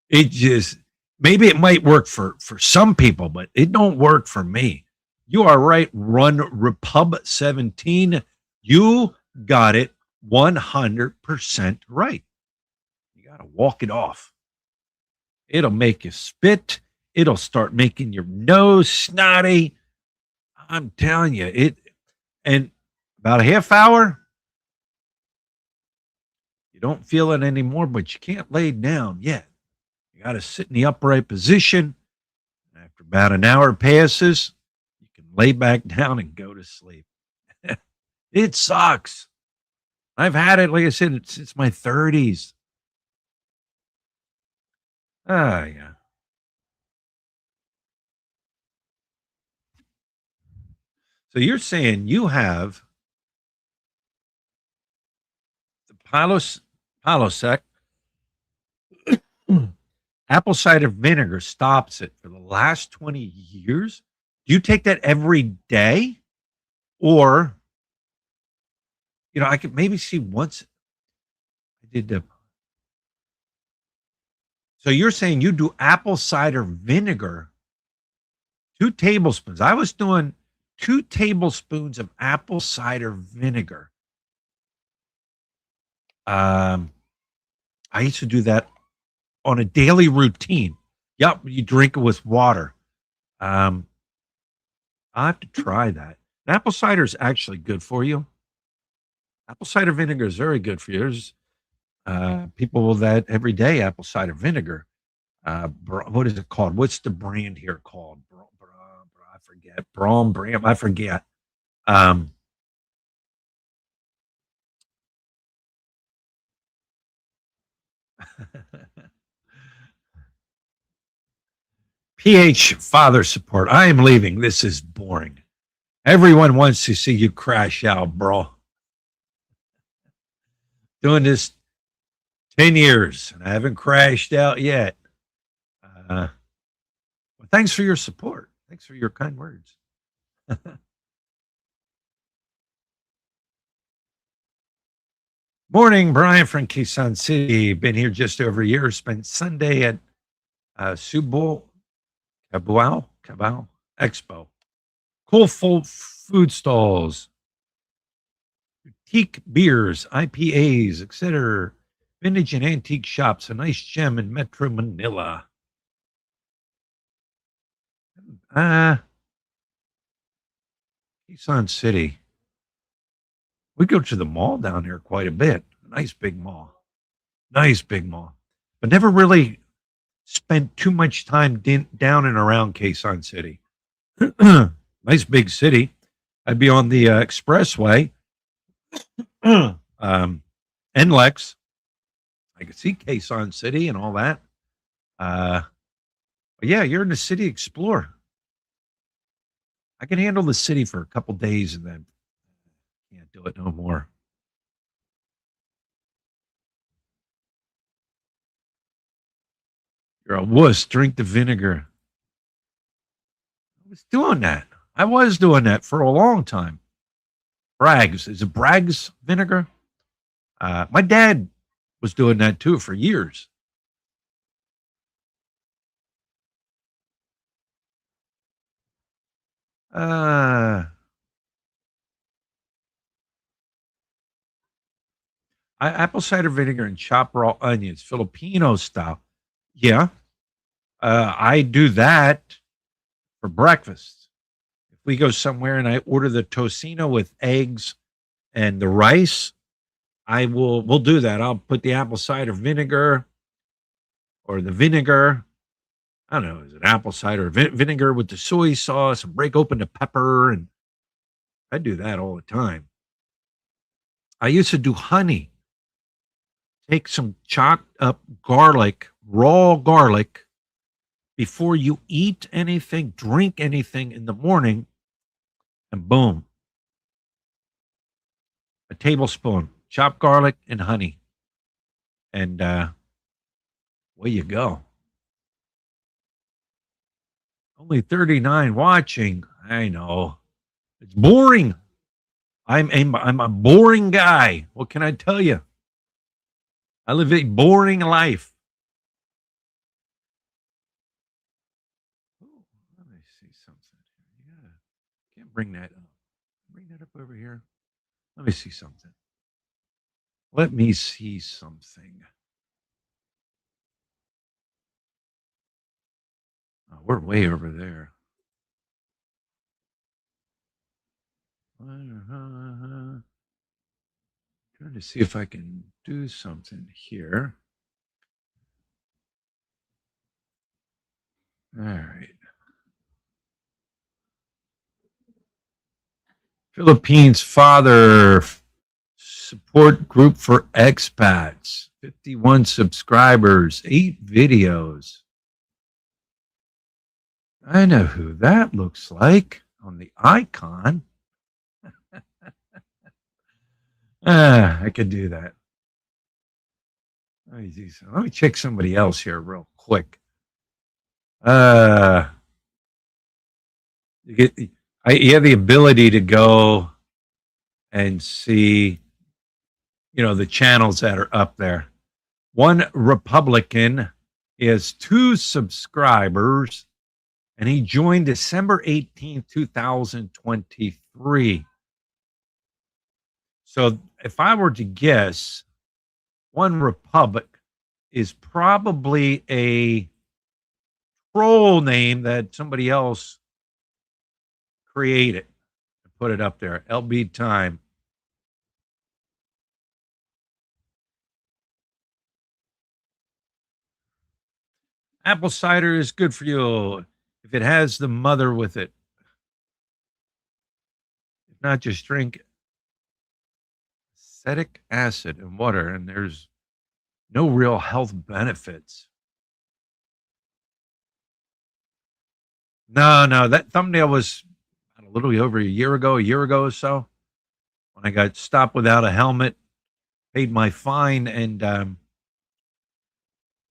It just maybe it might work for some people, but it don't work for me. You are right. Run Repub 17. You got it 100% right. You got to walk it off. It'll make you spit. It'll start making your nose snotty. I'm telling you it. And about a half hour, you don't feel it anymore, but you can't lay down yet. You got to sit in the upright position. After about an hour passes, you can lay back down and go to sleep. It sucks. I've had it, like I said, since my 30s. Ah, yeah. So you're saying you have the Pilosec apple cider vinegar stops it for the last 20 years. Do you take that every day? Or, I could maybe see once I did the. So you're saying you do apple cider vinegar, 2 tablespoons. I was doing 2 tablespoons of apple cider vinegar. I used to do that on a daily routine. Yep, you drink it with water. Um, I'll have to try that. Apple cider is actually good for you. Apple cider vinegar is very good for you. There's people with that every day. Apple cider vinegar. What is it called? What's the brand here called? I forget. Brom Bram. I forget. Um, PH father support. I am leaving. This is boring. Everyone wants to see you crash out, bro. Doing this 10 years, and I haven't crashed out yet. Well, thanks for your support. Thanks for your kind words. Morning, Brian from Quezon City. Been here just over a year. Spent Sunday at Subo Cabal Expo. Cool full food stalls, boutique beers, IPAs, etc. Vintage and antique shops. A nice gem in Metro Manila. Quezon City. We go to the mall down here quite a bit. Nice big mall. Nice big mall. But never really spent too much time down and around Quezon City. Nice big city. I'd be on the expressway, NLEX. I could see Quezon City and all that. But yeah, you're in the city. Explore. I can handle the city for a couple days and then can't do it no more. You're a wuss. Drink the vinegar. I was doing that for a long time. Bragg's. Is it Bragg's vinegar? My dad was doing that too for years. Apple cider vinegar and chopped raw onions, Filipino style. Yeah. I do that for breakfast. If we go somewhere and I order the tocino with eggs and the rice, we'll do that. I'll put the apple cider vinegar or the vinegar. I don't know, is it apple cider vinegar with the soy sauce and break open the pepper, and I do that all the time. I used to do honey. Take some chopped up garlic, raw garlic, before you eat anything, drink anything in the morning, and boom, a tablespoon, chopped garlic and honey. And where you go. Only 39 watching. I know. It's boring. I'm a boring guy. What can I tell you? I live a boring life. Oh, let me see something. Yeah. Can't bring that up. Bring that up over here. Let me see something. Let me see something. Oh, we're way over there. Trying to see if I can do something here. All right. Philippines father support group for expats. 51 subscribers, 8 videos. I know who that looks like on the icon. I could do that. Let me check somebody else here real quick. You have the ability to go and see, the channels that are up there. One Republican is 2 subscribers, and he joined December 18th, 2023. So if I were to guess, One Republic is probably a troll name that somebody else created and put it up there. LB time. Apple cider is good for you if it has the mother with it. If not, just drink acetic acid and water, and there's no real health benefits. No, that thumbnail was a little over a year ago or so, when I got stopped without a helmet paid my fine, and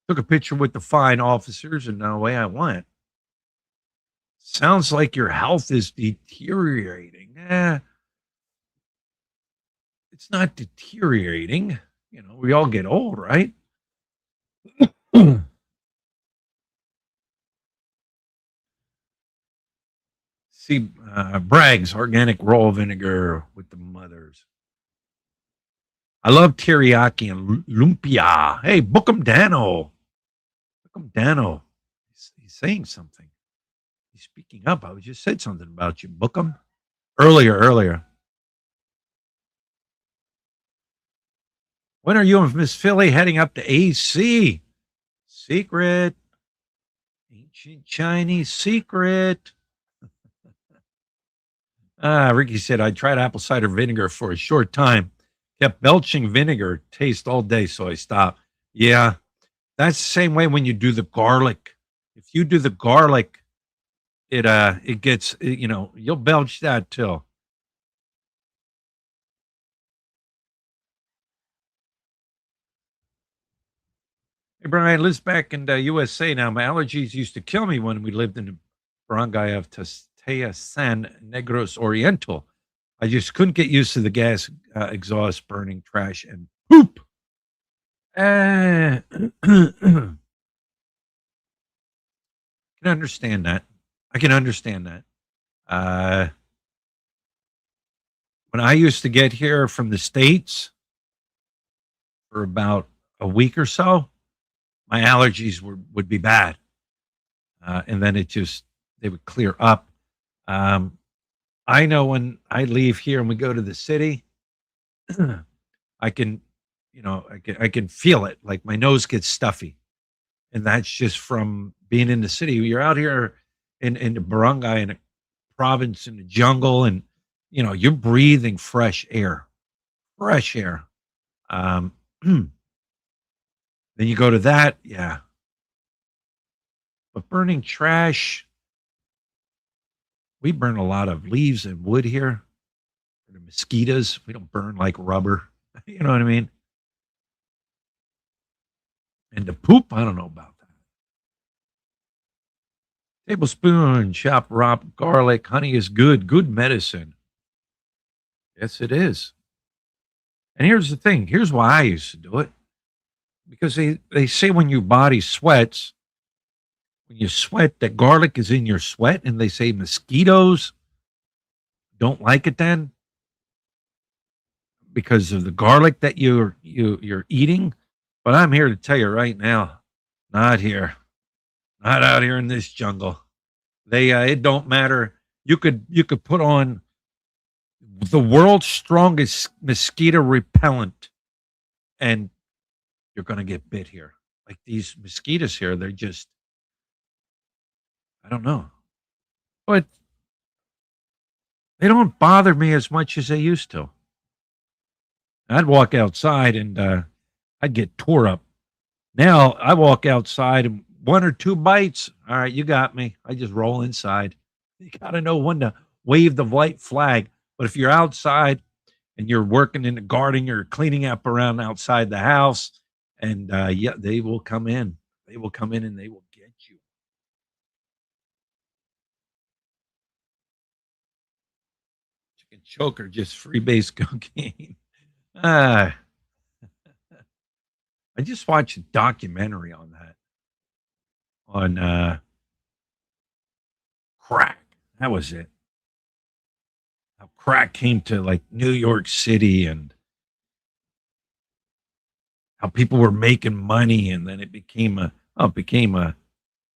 took a picture with the fine officers, and away I went. Sounds like your health is deteriorating. It's not deteriorating. We all get old, right? See, Bragg's organic raw vinegar with the mothers. I love teriyaki and lumpia. Hey, book 'em Dano. Book 'em Dano. He's saying something. He's speaking up. I just said something about you. Book 'em. Earlier. When are you and Miss Philly heading up to AC? Secret. Ancient Chinese secret. Ricky said, I tried apple cider vinegar for a short time. Kept belching vinegar taste all day, so I stopped. Yeah, that's the same way when you do the garlic. If you do the garlic, it gets, you'll belch that too. Hey, Brian lives back in the USA now. My allergies used to kill me when we lived in the barangay of Tastea San Negros Oriental. I just couldn't get used to the gas exhaust burning trash and poop. Can understand that. I can understand that. Uh, when I used to get here from the States for about a week or so, my allergies would be bad. And then they would clear up. I know when I leave here and we go to the city, I can, I can feel it. Like my nose gets stuffy, and that's just from being in the city. You're out here in the barangay, in a province, in the jungle, and you're breathing fresh air. Then you go to that, yeah. But burning trash, we burn a lot of leaves and wood here. The mosquitoes, we don't burn like rubber. You know what I mean? And the poop, I don't know about that. Tablespoon, chopped raw garlic, honey is good medicine. Yes, it is. And here's the thing. Here's why I used to do it. Because they say when your body sweats, when you sweat, that garlic is in your sweat, and they say mosquitoes don't like it then because of the garlic that you're eating. But I'm here to tell you right now, not here, not out here in this jungle. They it don't matter. You could put on the world's strongest mosquito repellent, and you're going to get bit here. Like these mosquitoes here, they're just, I don't know, but they don't bother me as much as they used to. I'd walk outside and I'd get tore up. Now I walk outside and one or two bites. All right, you got me. I just roll inside. You got to know when to wave the white flag. But if you're outside and you're working in the garden, you're cleaning up around outside the house, and yeah, they will come in. They will come in and they will get you. Chicken choker, just free base cocaine. Ah, I just watched a documentary on that, on crack. That was it. How crack came to like New York City, and how people were making money, and then it became a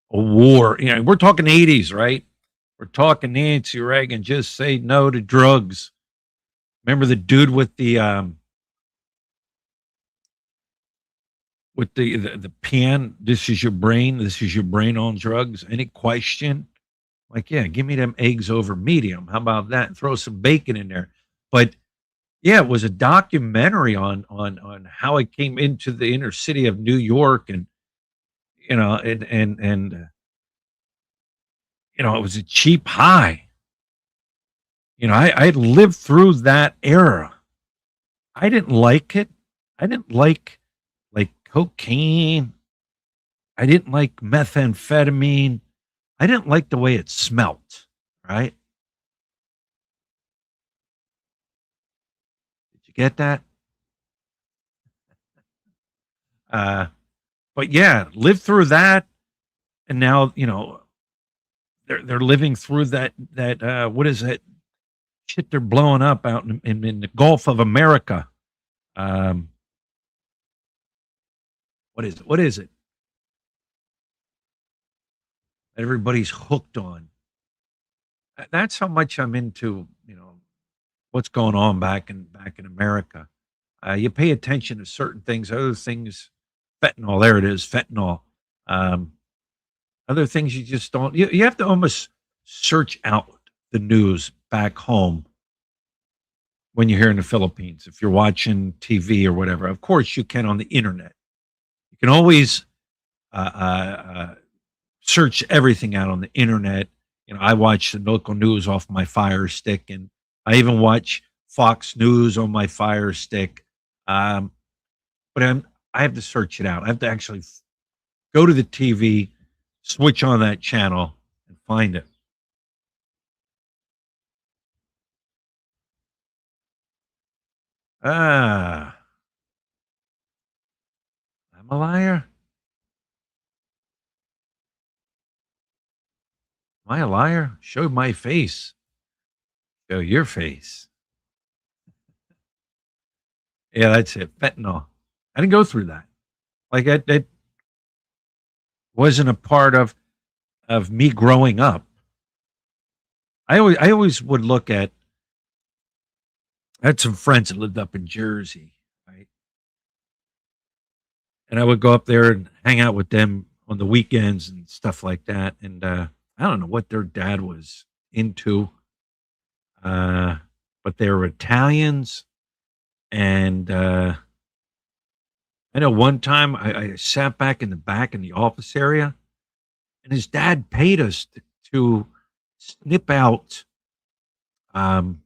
war. We're talking 80s, right? We're talking Nancy Reagan, just say no to drugs. Remember the dude with the pen? This is your brain. This is your brain on drugs. Any question? Like, yeah, give me them eggs over medium. How about that? And throw some bacon in there. But yeah, it was a documentary on how it came into the inner city of New York, and it was a cheap high. I lived through that era. I didn't like it. I didn't like cocaine. I didn't like methamphetamine. I didn't like the way it smelt, right? Did you get that? Uh, but yeah, lived through that, and now they're living through that what is it? Shit, they're blowing up out in the Gulf of America. Um, what is it? What is it? Everybody's hooked on. That's how much I'm into what's going on back in America. You pay attention to certain things, other things, fentanyl. There it is, fentanyl. Um, Other things you just don't. You have to almost search out the news back home when you're here in the Philippines. If you're watching TV or whatever, of course you can on the internet. You can always uh, uh, uh, search everything out on the internet. I watch the local news off my Fire Stick, and I even watch Fox News on my Fire Stick. Um, but I have to search it out. I have to actually go to the TV, switch on that channel, and find it. Ah, I'm a liar. Am I a liar? Show my face. Show your face. Yeah, that's it. Fentanyl. I didn't go through that. Like that wasn't a part of me growing up. I always would look at. I had some friends that lived up in Jersey, right? And I would go up there and hang out with them on the weekends and stuff like that. And I don't know what their dad was into, uh, but they were Italians. And I know one time I sat back in the back in the office area, and his dad paid us to snip out um,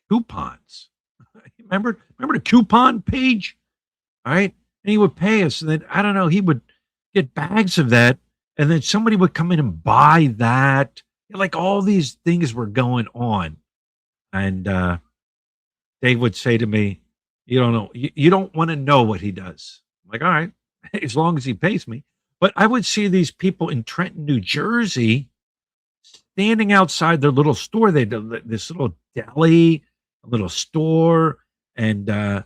coupons. Remember the coupon page? All right. And he would pay us. And then I don't know, he would get bags of that. And then somebody would come in and buy that. Like all these things were going on. And they would say to me, you don't know, you don't want to know what he does. I'm like, all right, as long as he pays me. But I would see these people in Trenton, New Jersey, standing outside their little store. They did this little deli, a little store. And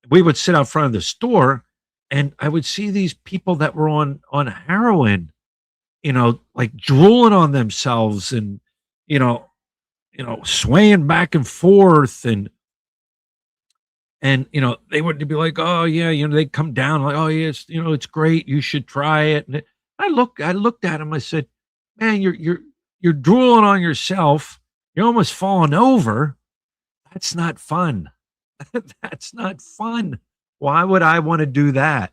we would sit out front of the store, and I would see these people that were on heroin, like drooling on themselves and you know, swaying back and forth, and they would be like, oh yeah, they'd come down like, oh yeah, it's great, you should try it. And I looked at him, I said, man, you're drooling on yourself, you're almost falling over. That's not fun. That's not fun. Why would I want to do that?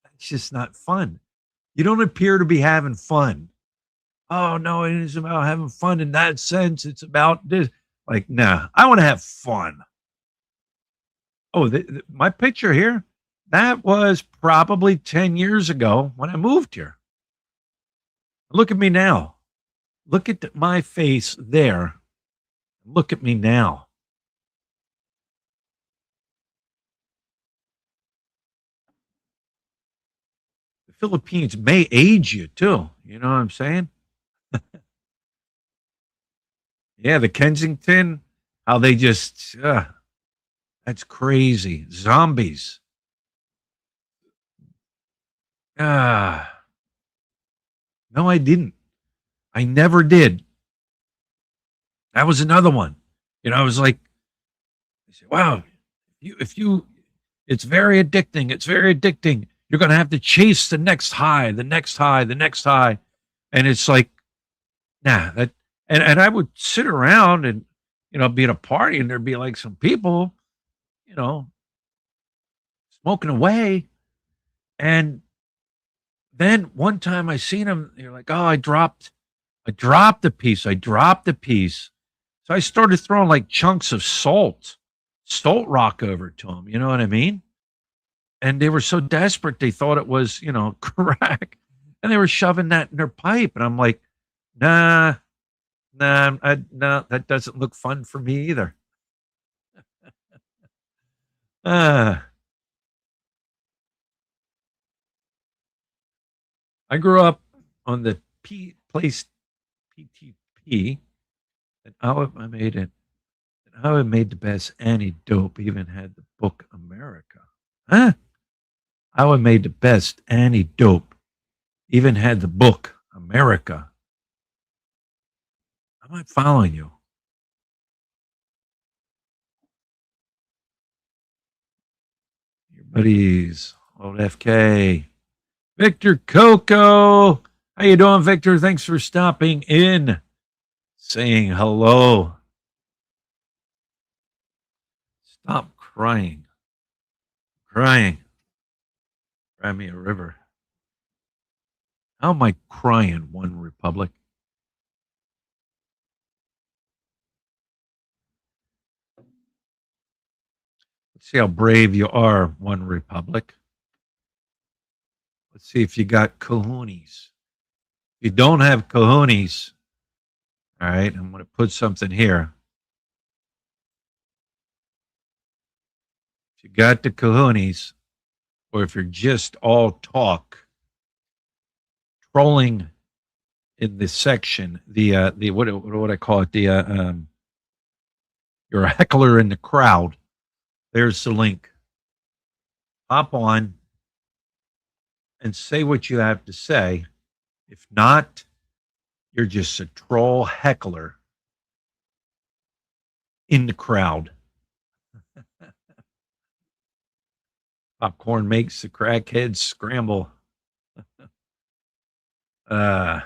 That's just not fun. You don't appear to be having fun. Oh no, it is about having fun in that sense. It's about this. Like, nah, I want to have fun. Oh, my picture here, that was probably 10 years ago when I moved here. Look at me now. Look at my face there. Look at me now. The Philippines may age you too. You know what I'm saying? Yeah, the Kensington, how they just, that's crazy. Zombies. Ah, no, I didn't. I never did. That was another one. I was like, wow, if you, it's very addicting. It's very addicting. You're going to have to chase the next high, the next high, the next high. And it's like, nah, and I would sit around and, be at a party, and there'd be like some people, you know, smoking away. And then one time I seen him, you're like, oh, I dropped a piece. I dropped a piece. So I started throwing like chunks of salt rock over to him. You know what I mean? and they were so desperate they thought it was, crack, and they were shoving that in their pipe, and I'm like, nah, nah, no, that doesn't look fun for me either. Uh, I grew up on the place PTP, and I made it. And how it made the best antidote. Even had the book America. Huh? How it made the best antidote. Even had the book America. I'm not following you. Your buddies, old FK. Victor Coco. How you doing, Victor? Thanks for stopping in. Saying hello. Stop crying. Crying. Cry me a river. How am I crying, One Republic? Let's see how brave you are, One Republic. Let's see if you got cojones. If you don't have cojones, all right, I'm going to put something here. If you got the cojones, or if you're just all talk, trolling in this section, the what I call it, you're a heckler in the crowd. There's the link. Hop on and say what you have to say. If not, you're just a troll heckler in the crowd. Popcorn makes the crackheads scramble. And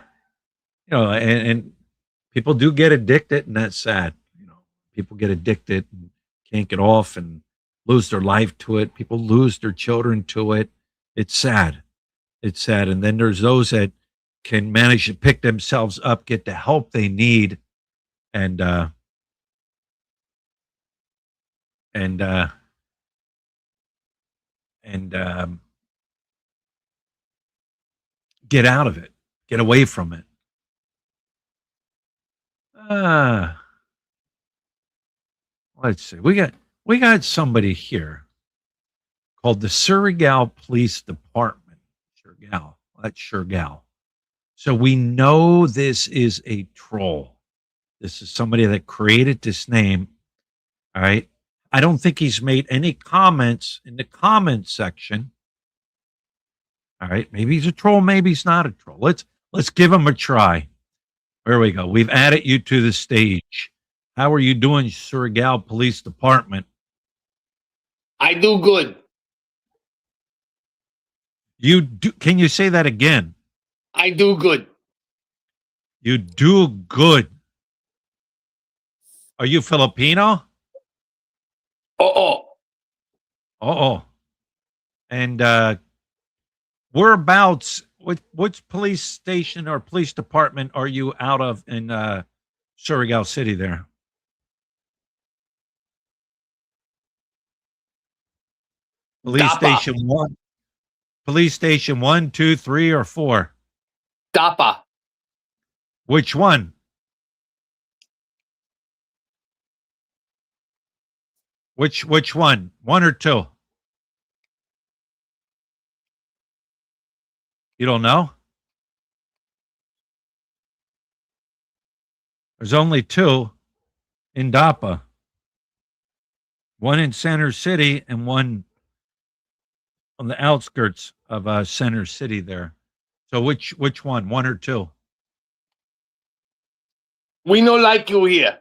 people do get addicted, and that's sad. People get addicted and can't get off and lose their life to it. People lose their children to it. It's sad. It's sad. And then there's those that can manage to pick themselves up, get the help they need, and get out of it, get away from it. Let's see. We got somebody here called the Surregal Police Department. Surregal. That's Surregal. So we know this is a troll. This is somebody that created this name. All right. I don't think he's made any comments in the comments section. All right. Maybe he's a troll. Maybe he's not a troll. Let's give him a try. There we go. We've added you to the stage. How are you doing, Surregal Police Department? I do good. You do? Can you say that again? I do good. You do good. Are you Filipino? Uh-oh. Uh-oh. And whereabouts, which police station or police department are you out of in Surregal City there? Police Dapa. Station 1. Police Station 1, 2, 3, or 4? Dapa. Which one? Which one? 1 or 2? You don't know? There's only 2 in Dapa. 1 in Center City and 1 on the outskirts of Center City there. So which one? 1 or 2? We don't like you here.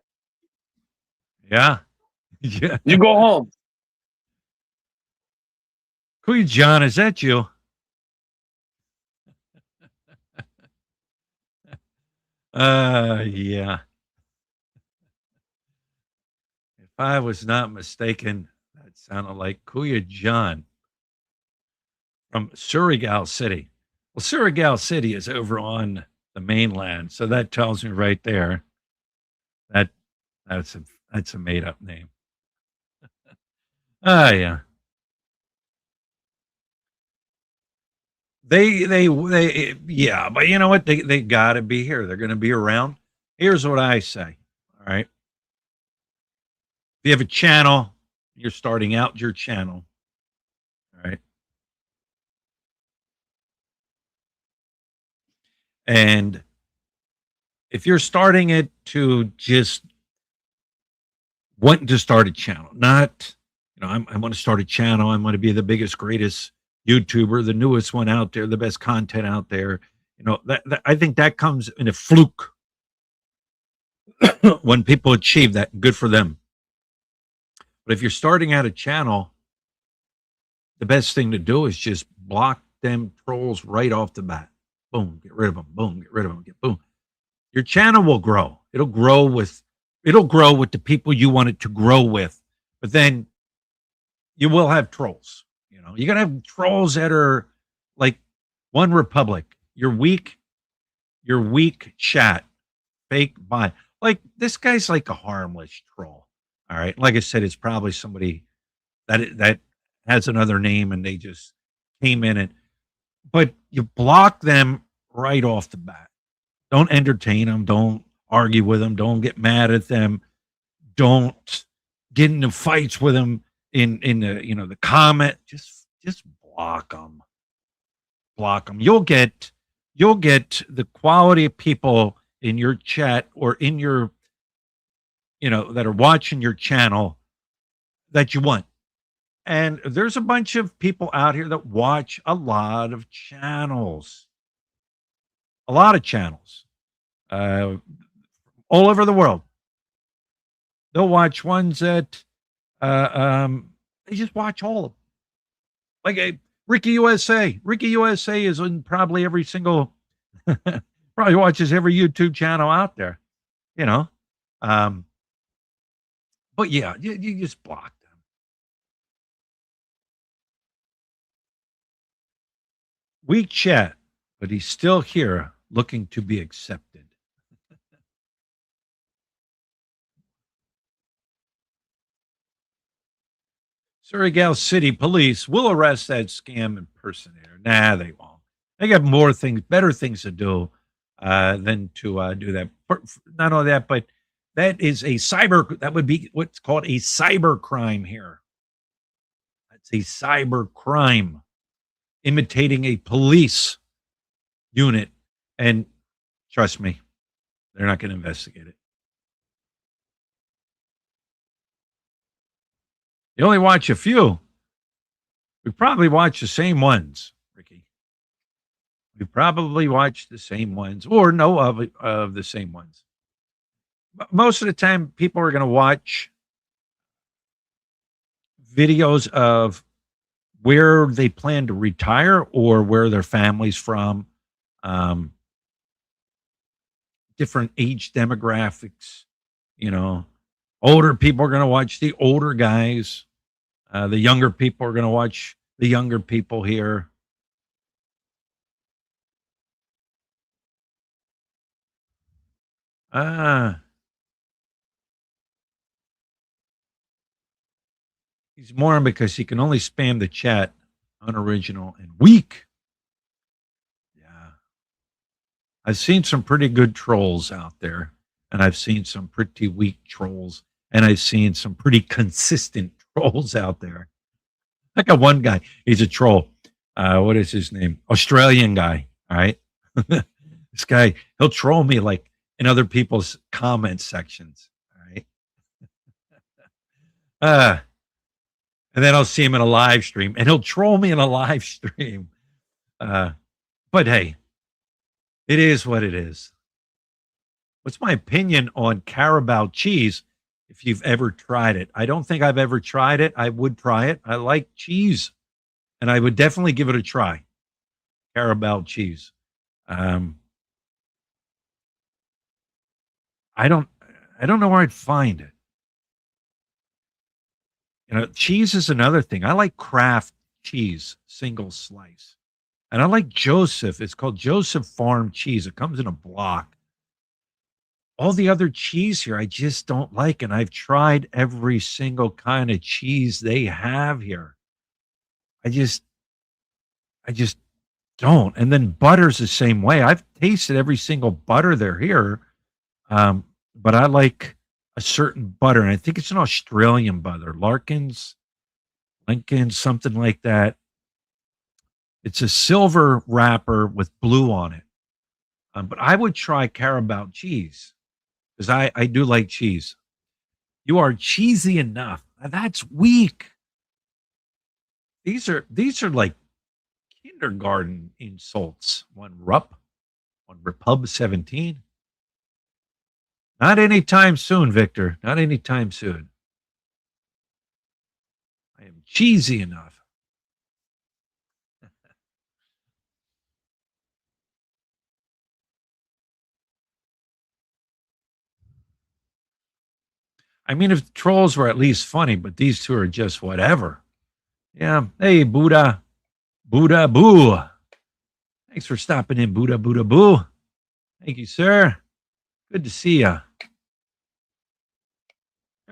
Yeah. Yeah. You go home. Kuya John, is that you? Yeah. If I was not mistaken, that sounded like Kuya John from Surregal City. Well, Surregal City is over on the mainland, so that tells me right there that that's a made up name. Ah, yeah. Yeah, but you know what? They got to be here. They're going to be around. Here's what I say. All right. If you have a channel, you're starting out your channel. All right. And if you're starting it to just wanting to start a channel, not, I want to start a channel. I want to be the biggest, greatest YouTuber, the newest one out there, the best content out there. That I think that comes in a fluke when people achieve that. Good for them. But if you're starting out a channel, the best thing to do is just block them trolls right off the bat. Boom, get rid of them. Boom, get rid of them. Boom. Your channel will grow. It'll grow with the people you want it to grow with. But then you will have trolls. You're gonna have trolls that are like One Republic. Your weak chat, fake buy. Like this guy's like a harmless troll. All right. Like I said, it's probably somebody that has another name and they just came in it. But you block them right off the bat. Don't entertain them. Don't argue with them. Don't get mad at them. Don't get into fights with them in the comment. Just block them. Block them. You'll get the quality of people in your chat or in your that are watching your channel that you want. And there's a bunch of people out here that watch a lot of channels. A lot of channels. All over the world. They'll watch ones that they just watch all of them. Like Ricky USA. Ricky USA is in probably every single, probably watches every YouTube channel out there, you know. But yeah, you just block them. Weak chat, but he's still here looking to be accepted. Surrey City Police will arrest that scam impersonator. Nah, they won't. They got better things to do than to do that. Not only that, but that would be what's called a cyber crime here. That's a cyber crime, imitating a police unit. And trust me, they're not going to investigate it. You only watch a few. We probably watch the same ones, Ricky. We probably watch the same ones or know of the same ones. But most of the time, people are going to watch videos of where they plan to retire or where their family's from, different age demographics. Older people are going to watch the older guys. The younger people are going to watch the younger people here. He's mourning because he can only spam the chat, unoriginal and weak. Yeah. I've seen some pretty good trolls out there, and I've seen some pretty weak trolls, and I've seen some pretty consistent trolls out there. I got one guy. He's a troll. What is his name? Australian guy. All right. This guy, he'll troll me like in other people's comment sections. All right. And then I'll see him in a live stream, and he'll troll me in a live stream. But hey, it is what it is. What's my opinion on Carabao cheese? If you've ever tried it, I don't think I've ever tried it. I would try it. I like cheese, and I would definitely give it a try. Carabao cheese. I don't know where I'd find it. Cheese is another thing. I like Kraft cheese, single slice. And I like Joseph. It's called Joseph Farm cheese. It comes in a block. All the other cheese here, I just don't like. And I've tried every single kind of cheese they have here. I just don't. And then butter's the same way. I've tasted every single butter there here, but I like a certain butter, and I think it's an Australian butter, Lincoln's, something like that. It's a silver wrapper with blue on it. But I would try Carabao cheese because I do like cheese. You are cheesy enough. That's weak. These are like kindergarten insults. One Repub 17. Not anytime soon, Victor. Not anytime soon. I am cheesy enough. I mean, if the trolls were at least funny, but these two are just whatever. Yeah. Hey, Buddha. Buddha Boo. Thanks for stopping in, Buddha Boo. Thank you, sir. Good to see you.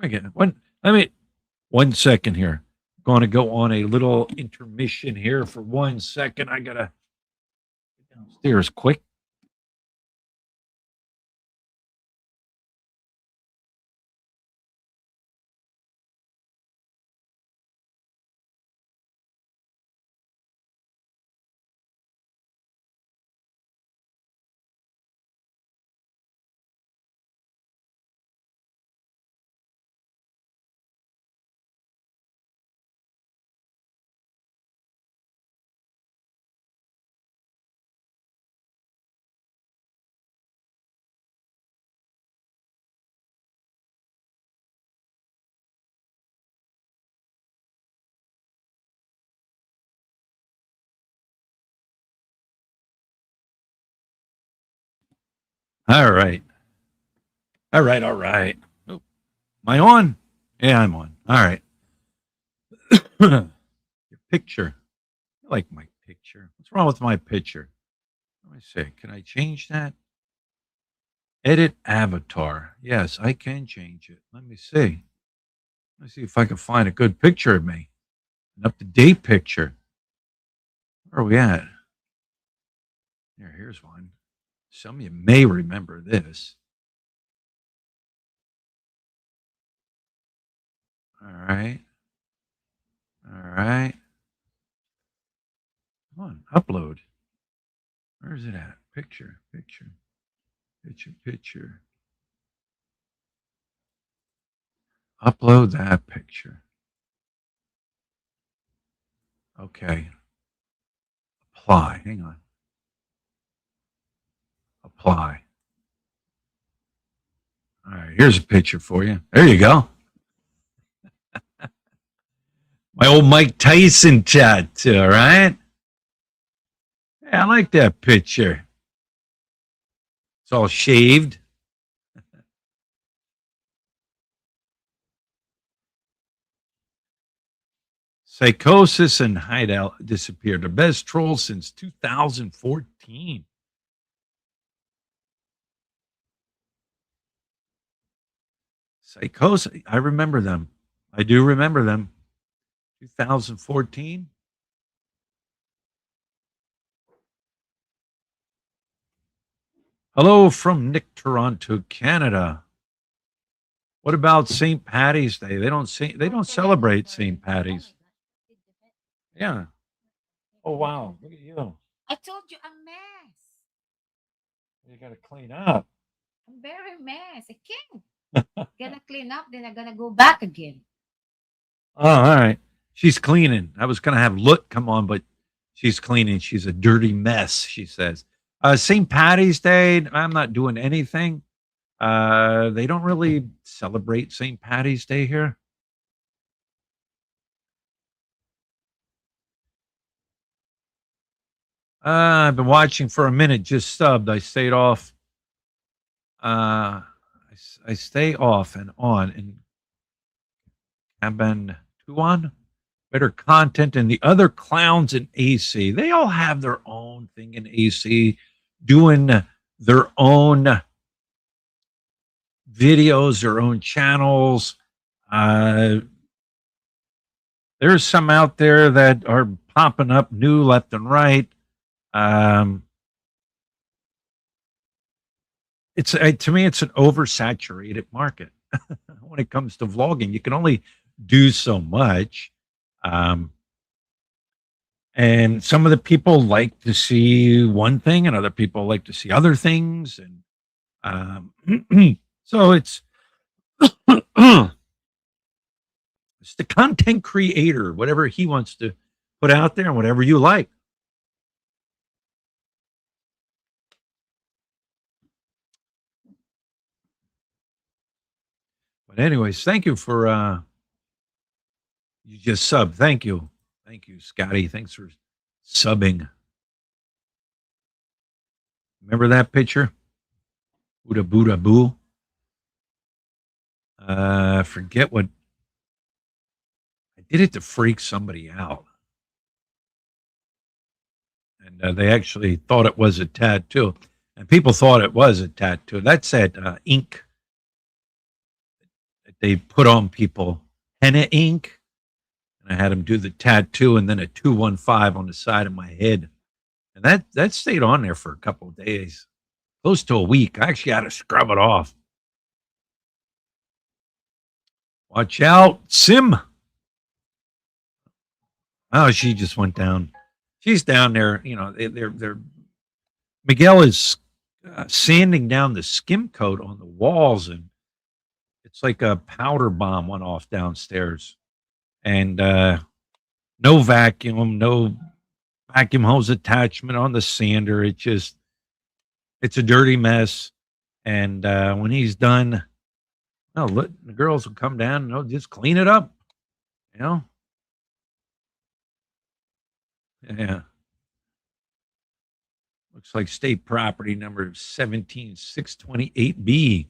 Again, one second here. Going to go on a little intermission here for 1 second. I gotta get downstairs quick. All right. All right. All right. Oh, am I on? Yeah, I'm on. All right. Your picture. I like my picture. What's wrong with my picture? Let me see. Can I change that? Edit avatar. Yes, I can change it. Let me see. Let me see if I can find a good picture of me. An up-to-date picture. Where are we at? Here's one. Some of you may remember this. All right. All right. Come on, upload. Where is it at? Picture. Upload that picture. Okay. Apply. Hang on. Apply. All right, here's a picture for you. There you go. My old Mike Tyson tattoo, all right? Yeah, I like that picture. It's all shaved. Psychosis and Hideout disappeared. The best troll since 2014. Psychosis. I remember them. I do remember them. 2014. Hello from Nick, Toronto, Canada. What about St. Patty's Day? They don't celebrate St. Patty's. Yeah. Oh wow. Look at you. I told you I'm mess. You got to clean up. I'm very mess. I can't. Gonna clean up, then I'm gonna go back again. Oh, all right. She's cleaning. I was gonna have Look come on, but she's cleaning. She's a dirty mess, she says. St. Patty's Day, I'm not doing anything. They don't really celebrate St. Patty's Day here. I've been watching for a minute, just subbed. I stayed off. I stay off and on and have been on better content, and the other clowns in AC. They all have their own thing in AC, doing their own videos, their own channels. There's some out there that are popping up new left and right. Um, it's to me, it's an oversaturated market when it comes to vlogging. You can only do so much. Um, and some of the people like to see one thing, and other people like to see other things. And so it's it's the content creator, whatever he wants to put out there, and whatever you like. But anyways, thank you for you just sub. Thank you. Thank you, Scotty. Thanks for subbing. Remember that picture? Buddha Buddha Boo. Forget what I did it to freak somebody out. And they actually thought it was a tattoo. And people thought it was a tattoo. That's that ink that they put on people, henna ink. And I had them do the tattoo and then a 215 on the side of my head. And that stayed on there for a couple of days, close to a week. I actually had to scrub it off. Watch out, Sim. Oh, she just went down. She's down there. You know, they're Miguel is sanding down the skim coat on the walls, and it's like a powder bomb went off downstairs. And no vacuum, no vacuum hose attachment on the sander. It's a dirty mess. And when he's done, no, the girls will come down and they'll just clean it up. You know? Yeah. Looks like state property number 17628B.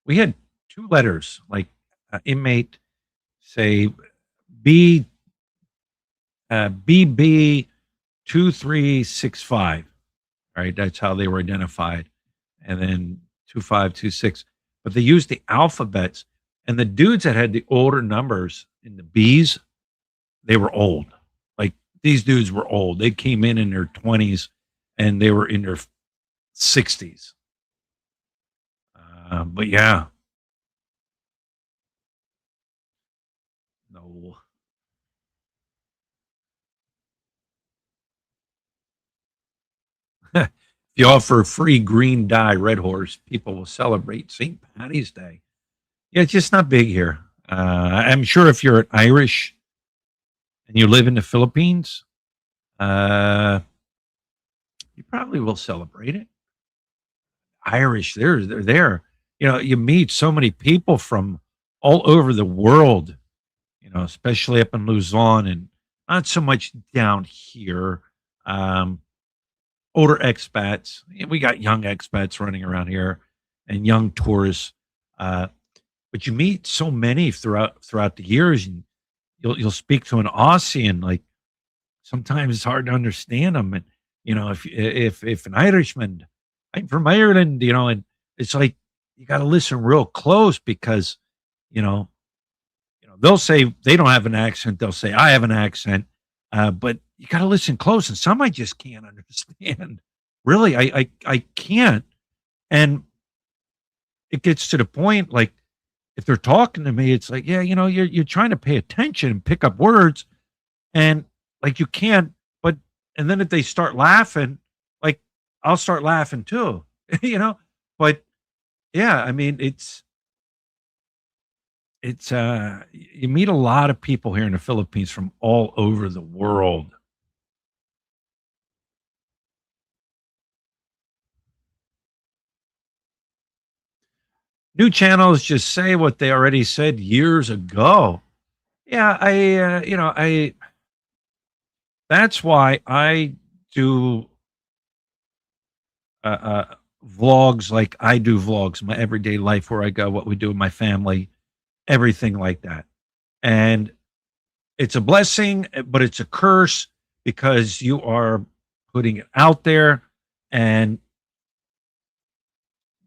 We had two letters, like inmate, say B BB 2365. Right, that's how they were identified, and then 2526. But they used the alphabets, and the dudes that had the older numbers in the B's, they were old. Like these dudes were old. They came in their 20s, and they were in their 60s. But yeah, no. If you offer free green dye Red Horse, people will celebrate St. Patty's Day. Yeah, it's just not big here. I'm sure if you're Irish and you live in the Philippines, you probably will celebrate it. Irish, they're there. You know, you meet so many people from all over the world, you know, especially up in Luzon and not so much down here. Um, Older expats. We got young expats running around here and young tourists. Uh, but you meet so many throughout the years, and you'll speak to an Aussie, and like sometimes it's hard to understand them. And you know, if an Irishman, I'm from Ireland, you know, and it's like you got to listen real close because you know, they'll say they don't have an accent. They'll say I have an accent, but you got to listen close. And some I just can't understand. Really, I can't. And it gets to the point like if they're talking to me, it's like, yeah, you know, you're trying to pay attention and pick up words, and like you can't. But and then if they start laughing, like I'll start laughing too, you know. But yeah, I mean, it's you meet a lot of people here in the Philippines from all over the world. New channels just say what they already said years ago. Yeah, I that's why I do uh, uh, vlogs like I do vlogs, my everyday life, where I go, what we do with my family, everything like that. And it's a blessing, but it's a curse because you are putting it out there. And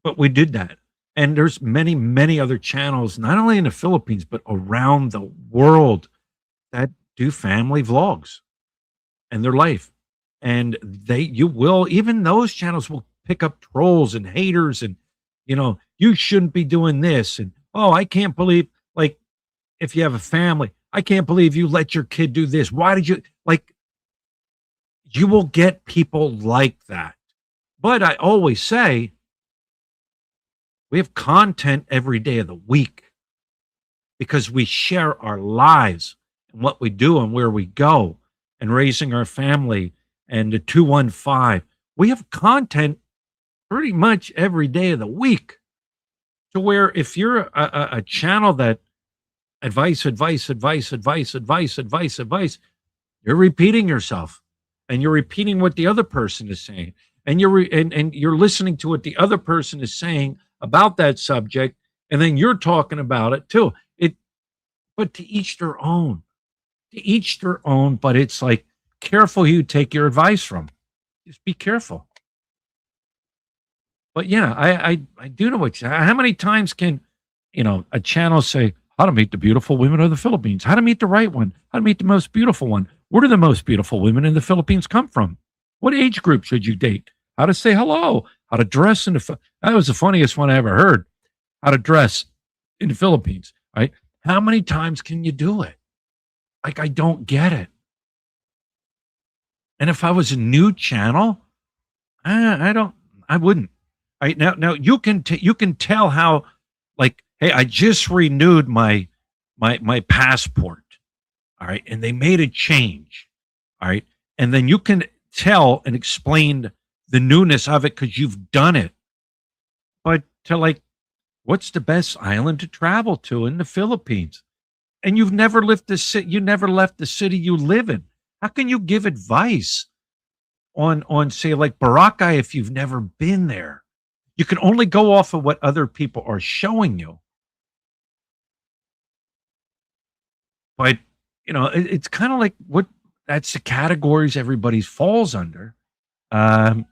but we did that. And there's many, many other channels, not only in the Philippines, but around the world that do family vlogs and their life. and you will, even those channels will pick up trolls and haters, and you shouldn't be doing this, and oh, I can't believe, like, if you have a family, I can't believe you let your kid do this. Why did you, like, you will get people like that. But I always say we have content every day of the week because we share our lives and what we do and where we go and raising our family and the 215. We have content pretty much every day of the week, to where if you're a channel that advice, you're repeating yourself, and you're repeating what the other person is saying, and and you're listening to what the other person is saying about that subject, and then you're talking about it too. But to each their own. To each their own. But it's like, careful who you take your advice from. Just be careful. But yeah, I do know how many times can a channel say how to meet the beautiful women of the Philippines, how to meet the right one, how to meet the most beautiful one. Where do the most beautiful women in the Philippines come from? What age group should you date? How to say hello? How to dress in that was the funniest one I ever heard. How to dress in the Philippines, right? How many times can you do it? Like, I don't get it. And if I was a new channel, I wouldn't. Right now you can tell how, like, hey, I just renewed my passport. All right, and they made a change. All right, and then you can tell and explain the newness of it because you've done it. But to, like, what's the best island to travel to in the Philippines? And you've never left the city. You never left the city you live in. How can you give advice on say, like, Boracay if you've never been there? You can only go off of what other people are showing you. But it's kind of like what that's the categories everybody falls under. Um,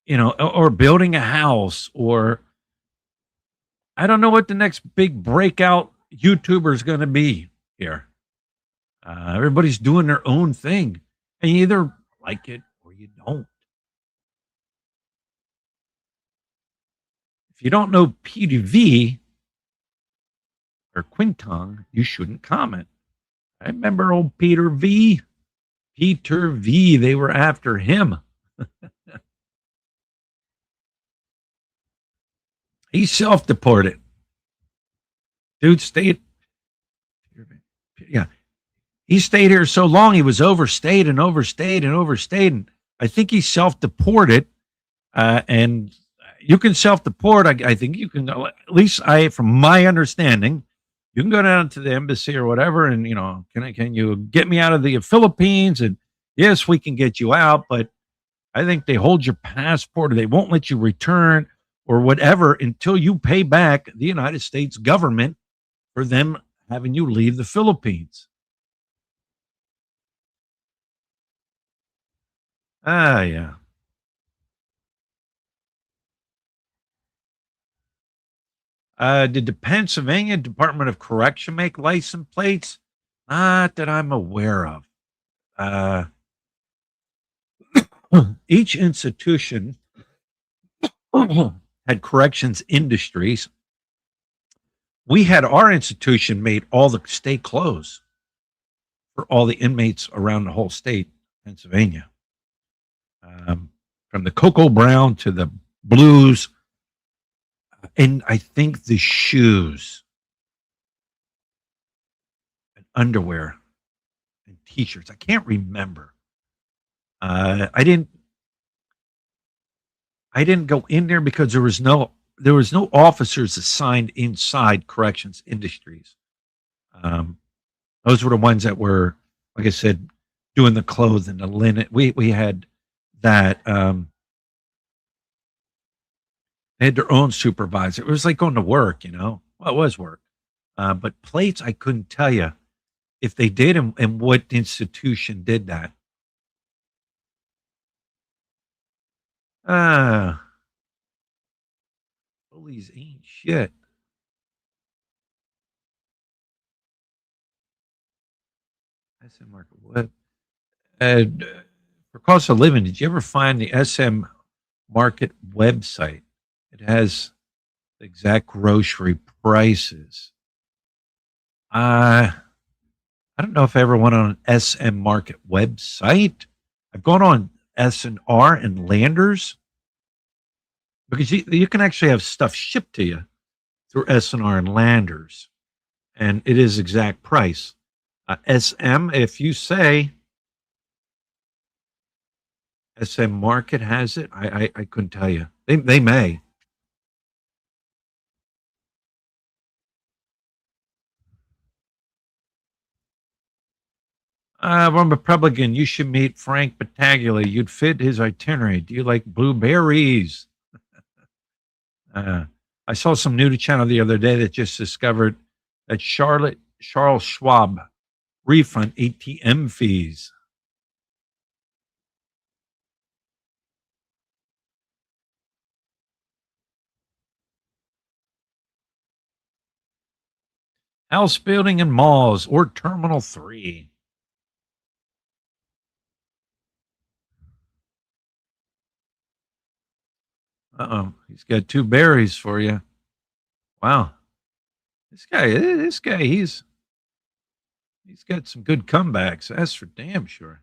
or building a house, or I don't know what the next big breakout YouTuber is going to be here. Everybody's doing their own thing, and you either like it or you don't. If you don't know PDV or Quintong, you shouldn't comment. I remember old Peter V. Peter V. They were after him. He self-deported. Dude stayed. Yeah. He stayed here so long, he was overstayed and overstayed and overstayed. And I think he self-deported. And you can self-deport. I think you can, at least from my understanding, you can go down to the embassy or whatever, and can you get me out of the Philippines? And yes, we can get you out, but I think they hold your passport, or they won't let you return or whatever until you pay back the United States government for them having you leave the Philippines. Ah, yeah. Did the Pennsylvania Department of Correction make license plates? Not that I'm aware of. Uh, each institution had corrections industries. We had our institution made all the state clothes for all the inmates around the whole state, Pennsylvania. From the cocoa brown to the blues, and I think the shoes and underwear and t-shirts. I can't remember. I didn't go in there because there was no officers assigned inside corrections industries. Those were the ones that were, like I said, doing the clothes and the linen. We had that. They had their own supervisor. It was like going to work, Well, it was work. But plates, I couldn't tell you if they did, and what institution did that. Bullies ain't shit. I said, Mark, what? For cost of living, did you ever find the SM Market website? It has the exact grocery prices. I don't know if I ever went on an SM Market website. I've gone on S&R and Landers because you can actually have stuff shipped to you through S&R and Landers, and it is exact price. SM, if you say SM Market has it, I couldn't tell you. They may. I'm a Republican. You should meet Frank Battaglia. You'd fit his itinerary. Do you like blueberries? Uh, I saw some news channel the other day that just discovered that Charles Schwab refund ATM fees. House building and malls or Terminal 3. Uh-oh. He's got two berries for you. Wow. This guy, he's got some good comebacks. That's for damn sure.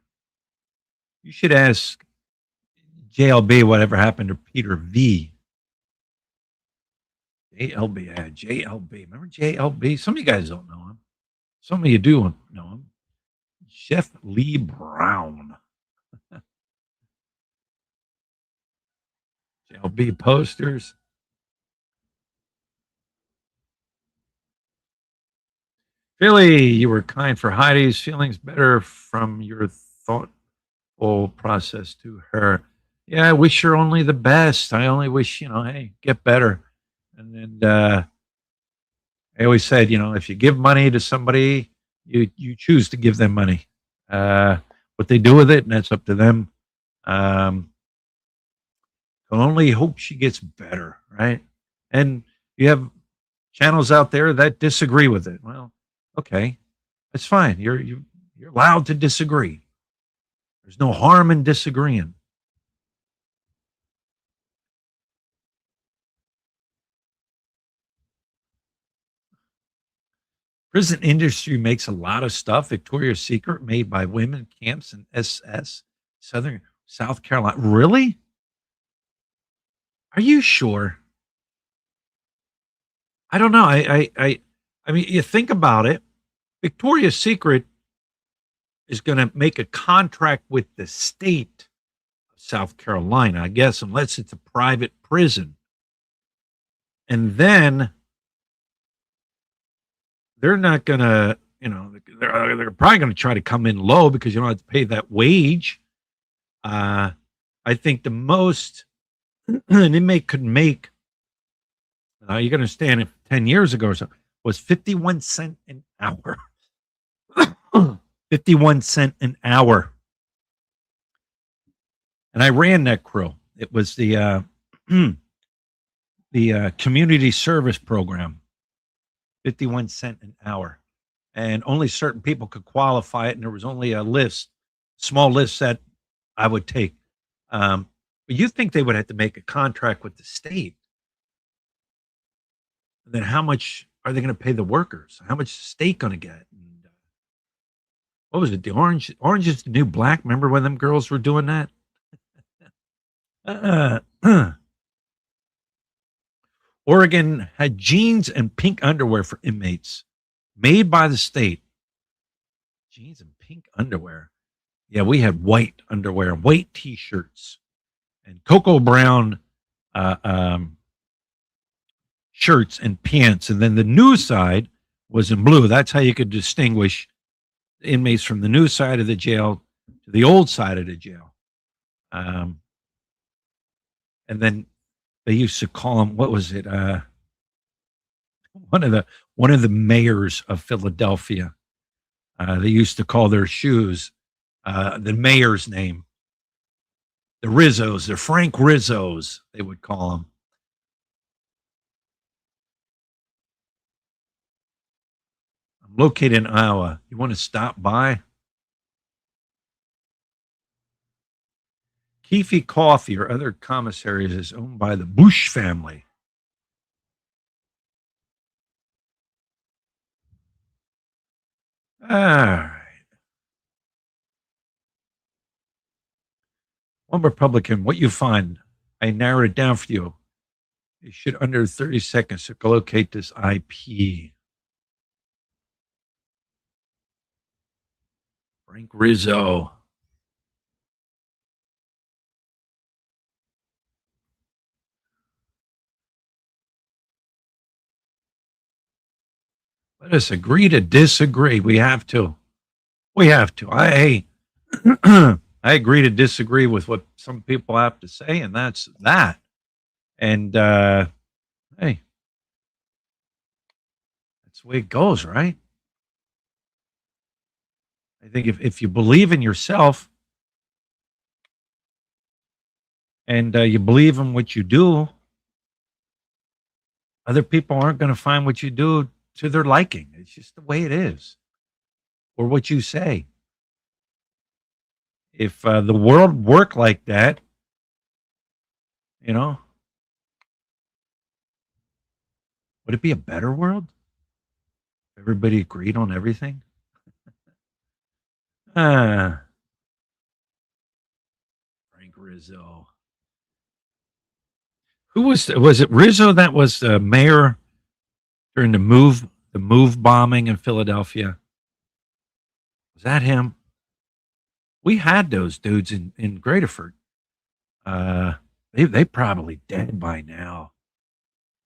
You should ask JLB whatever happened to Peter V. JLB, yeah, JLB. Remember JLB? Some of you guys don't know him. Some of you do know him. Chef Lee Brown. JLB posters. Philly, you were kind for Heidi's feelings better from your thoughtful process to her. Yeah, I wish her only the best. I only wish, hey, get better. And then I always said, if you give money to somebody, you choose to give them money. What they do with it, and that's up to them. Can only hope she gets better, right? And you have channels out there that disagree with it. Well, okay, that's fine. You're allowed to disagree. There's no harm in disagreeing. Prison industry makes a lot of stuff. Victoria's Secret made by women camps in SS South Carolina. Really? Are you sure? I don't know. I mean, you think about it. Victoria's Secret is going to make a contract with the state of South Carolina, I guess, unless it's a private prison. And then they're not going to, they're probably going to try to come in low because you don't have to pay that wage. I think the most an inmate could make, you're going to stand it 10 years ago or so, was 51 cents an hour. 51 cents an hour. And I ran that crew. It was the community service program. 51 cents an hour. And only certain people could qualify it. And there was only a small list that I would take. But you think they would have to make a contract with the state? And then how much are they going to pay the workers? How much is the state going to get? And, what was it? The orange is the new black. Remember when them girls were doing that? Oregon had jeans and pink underwear for inmates made by the state. Jeans and pink underwear. Yeah, we had white underwear, white T-shirts, and cocoa brown shirts and pants. And then the new side was in blue. That's how you could distinguish inmates from the new side of the jail to the old side of the jail. And then they used to call them, what was it? One of the mayors of Philadelphia. They used to call their shoes the mayor's name. The Rizzos, the Frank Rizzos, they would call them. I'm located in Iowa. You want to stop by? Keefe Coffee or other commissaries is owned by the Bush family. All right. One Republican, what you find, I narrowed it down for you. You should under 30 seconds to locate this IP. Frank Rizzo. Let us agree to disagree. We have to. We have to. I agree to disagree with what some people have to say, and that's that. And hey, that's the way it goes, right? I think if you believe in yourself and you believe in what you do, other people aren't going to find what you do to their liking. It's just the way it is, or what you say. If the world worked like that, would it be a better world? Everybody agreed on everything. Frank Rizzo. Who was it? Rizzo that was the mayor during the move bombing in Philadelphia. Was that him? We had those dudes in Greaterford. They probably dead by now,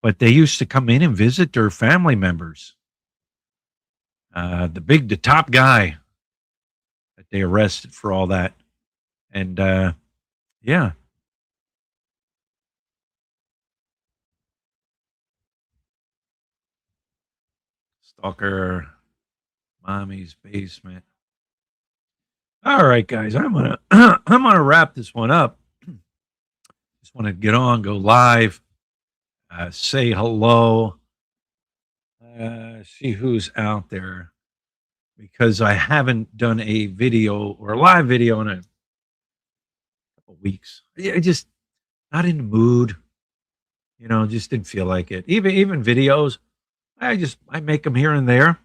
but they used to come in and visit their family members. The top guy that they arrested for all that, and yeah. Stalker, mommy's basement. All right, guys, I'm gonna wrap this one up. Just want to get on, go live, say hello, see who's out there, because I haven't done a video or a live video in a couple weeks. I just not in the mood, just didn't feel like it. Even videos, I make them here and there.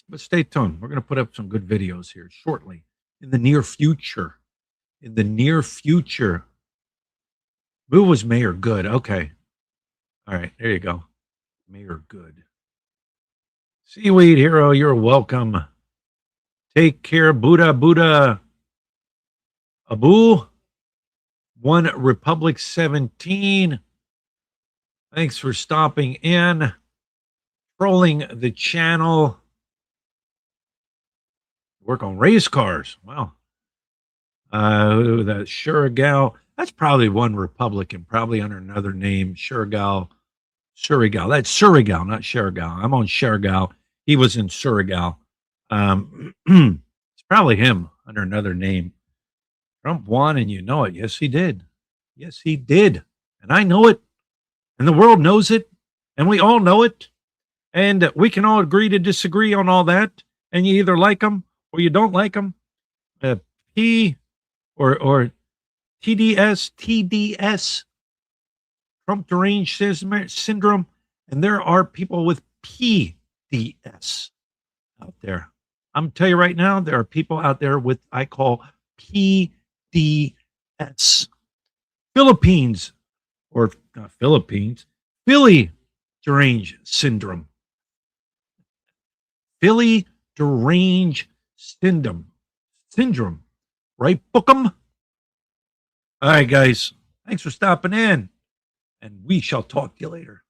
But stay tuned. We're going to put up some good videos here shortly in the near future. In the near future. Boo was Mayor Good. Okay. All right. There you go. Mayor Good. Seaweed Hero, you're welcome. Take care. Buddha. Abu. One Republic 17. Thanks for stopping in. Trolling the channel. Work on race cars. Wow. The Shurigal. That's probably one Republican, probably under another name. Shurigal. That's Surigal, not Shurigal. I'm on Shurigal. He was in Surigal. It's probably him under another name. Trump won, and you know it. Yes, he did. Yes, he did. And I know it. And the world knows it. And we all know it. And we can all agree to disagree on all that. And you either like them or you don't like them. P or TDS, Trump deranged syndrome, and there are people with PDS out there. I'm telling you right now, there are people out there with I call PDS. Philippines, or not Philippines, Philly deranged syndrome. Philly deranged syndrome. Right, Bookham? All right, guys. Thanks for stopping in. And we shall talk to you later.